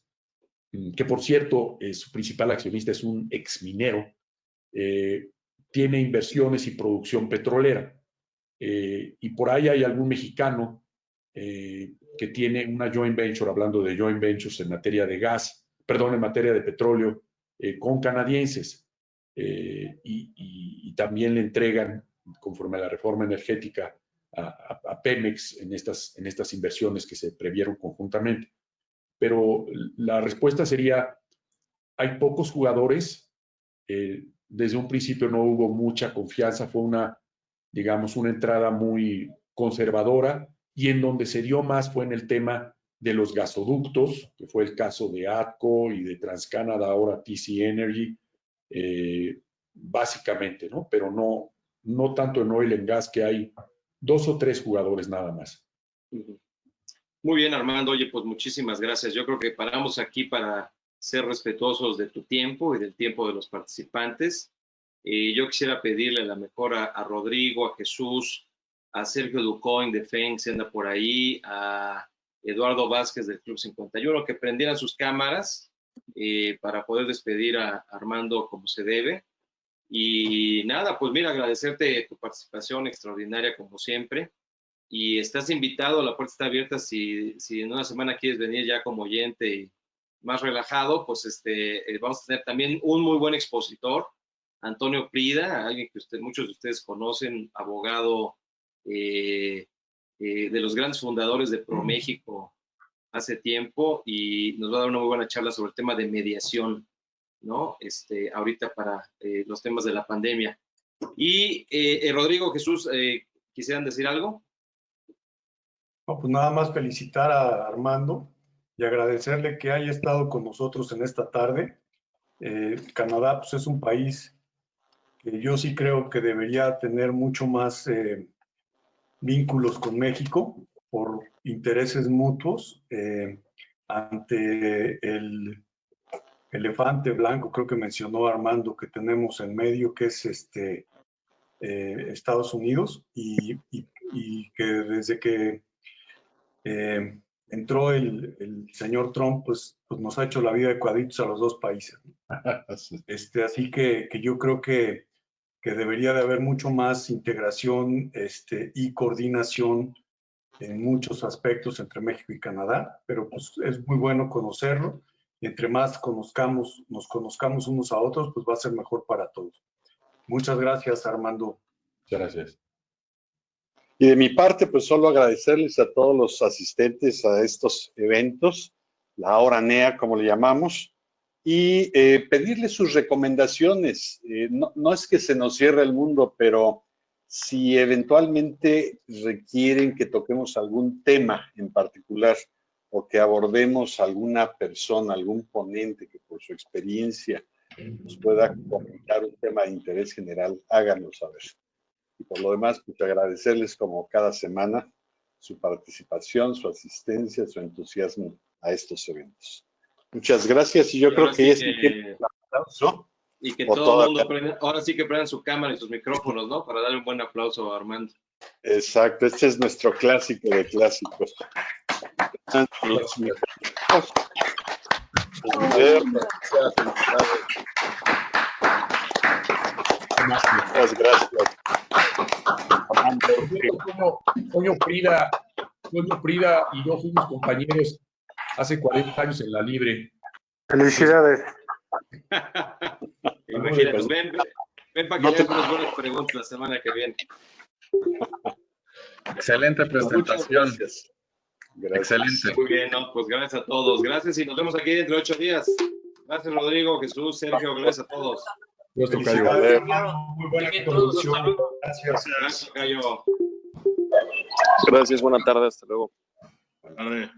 que por cierto, su principal accionista es un exminero, tiene inversiones y producción petrolera. Y por ahí hay algún mexicano que tiene una joint venture, hablando de joint ventures en materia de gas, perdón, en materia de petróleo, con canadienses. Y también le entregan, conforme a la reforma energética, a Pemex en estas inversiones que se previeron conjuntamente. Pero la respuesta sería, hay pocos jugadores, desde un principio no hubo mucha confianza, fue digamos, una entrada muy conservadora y en donde se dio más fue en el tema de los gasoductos, que fue el caso de ATCO y de TransCanada, ahora TC Energy, básicamente, ¿no? Pero no tanto en oil and gas, que hay 2 o 3 jugadores nada más. Muy bien, Armando. Oye, pues muchísimas gracias. Yo creo que paramos aquí para ser respetuosos de tu tiempo y del tiempo de los participantes. Yo quisiera pedirle a la mejor a Rodrigo, a Jesús, a Sergio Ducoin de FENG, si anda por ahí, a Eduardo Vázquez del Club 51, que prendieran sus cámaras para poder despedir a Armando como se debe. Y nada, pues mira, agradecerte tu participación extraordinaria como siempre. Y estás invitado, la puerta está abierta si en una semana quieres venir ya como oyente y más relajado, pues vamos a tener también un muy buen expositor, Antonio Prida, alguien que muchos de ustedes conocen, abogado de los grandes fundadores de ProMéxico hace tiempo, y nos va a dar una muy buena charla sobre el tema de mediación, ¿no? Ahorita para los temas de la pandemia. Y Rodrigo, Jesús, ¿quisieran decir algo? No, pues nada más felicitar a Armando y agradecerle que haya estado con nosotros en esta tarde. Canadá pues, es un país que yo sí creo que debería tener mucho más vínculos con México por intereses mutuos ante el elefante blanco, creo que mencionó Armando, que tenemos en medio, que es Estados Unidos, y que desde que entró el señor Trump, pues nos ha hecho la vida de cuadritos a los dos países. Así que yo creo que debería de haber mucho más integración y coordinación en muchos aspectos entre México y Canadá, pero pues es muy bueno conocerlo, y entre más nos conozcamos unos a otros, pues va a ser mejor para todos. Muchas gracias, Armando. Muchas gracias. Y de mi parte, pues solo agradecerles a todos los asistentes a estos eventos, la hora NEA, como le llamamos, y pedirles sus recomendaciones. No es que se nos cierre el mundo, pero si eventualmente requieren que toquemos algún tema en particular o que abordemos alguna persona, algún ponente que por su experiencia nos pueda comentar un tema de interés general, háganlo saber. Y por lo demás, pues agradecerles como cada semana su participación, su asistencia, su entusiasmo a estos eventos. Muchas gracias, y yo creo que es un aplauso. Y que todo el mundo prenda, ahora sí que prendan su cámara y sus micrófonos, ¿no? Para darle un buen aplauso a Armando. Exacto, este es nuestro clásico de clásicos. Muchas gracias. Toño Prida y yo fuimos compañeros hace 40 años en la Libre. Felicidades. Imagínate, ven para que le hagas unas buenas preguntas la semana que viene. Excelente presentación. Gracias. Excelente. Muy bien, ¿no? Pues gracias a todos. Gracias, y nos vemos aquí dentro de 8 días. Gracias, Rodrigo, Jesús, Sergio, gracias a todos. Muy buena contribución. Gracias. Gracias, Cayo. Gracias, buena tarde, hasta luego. Vale.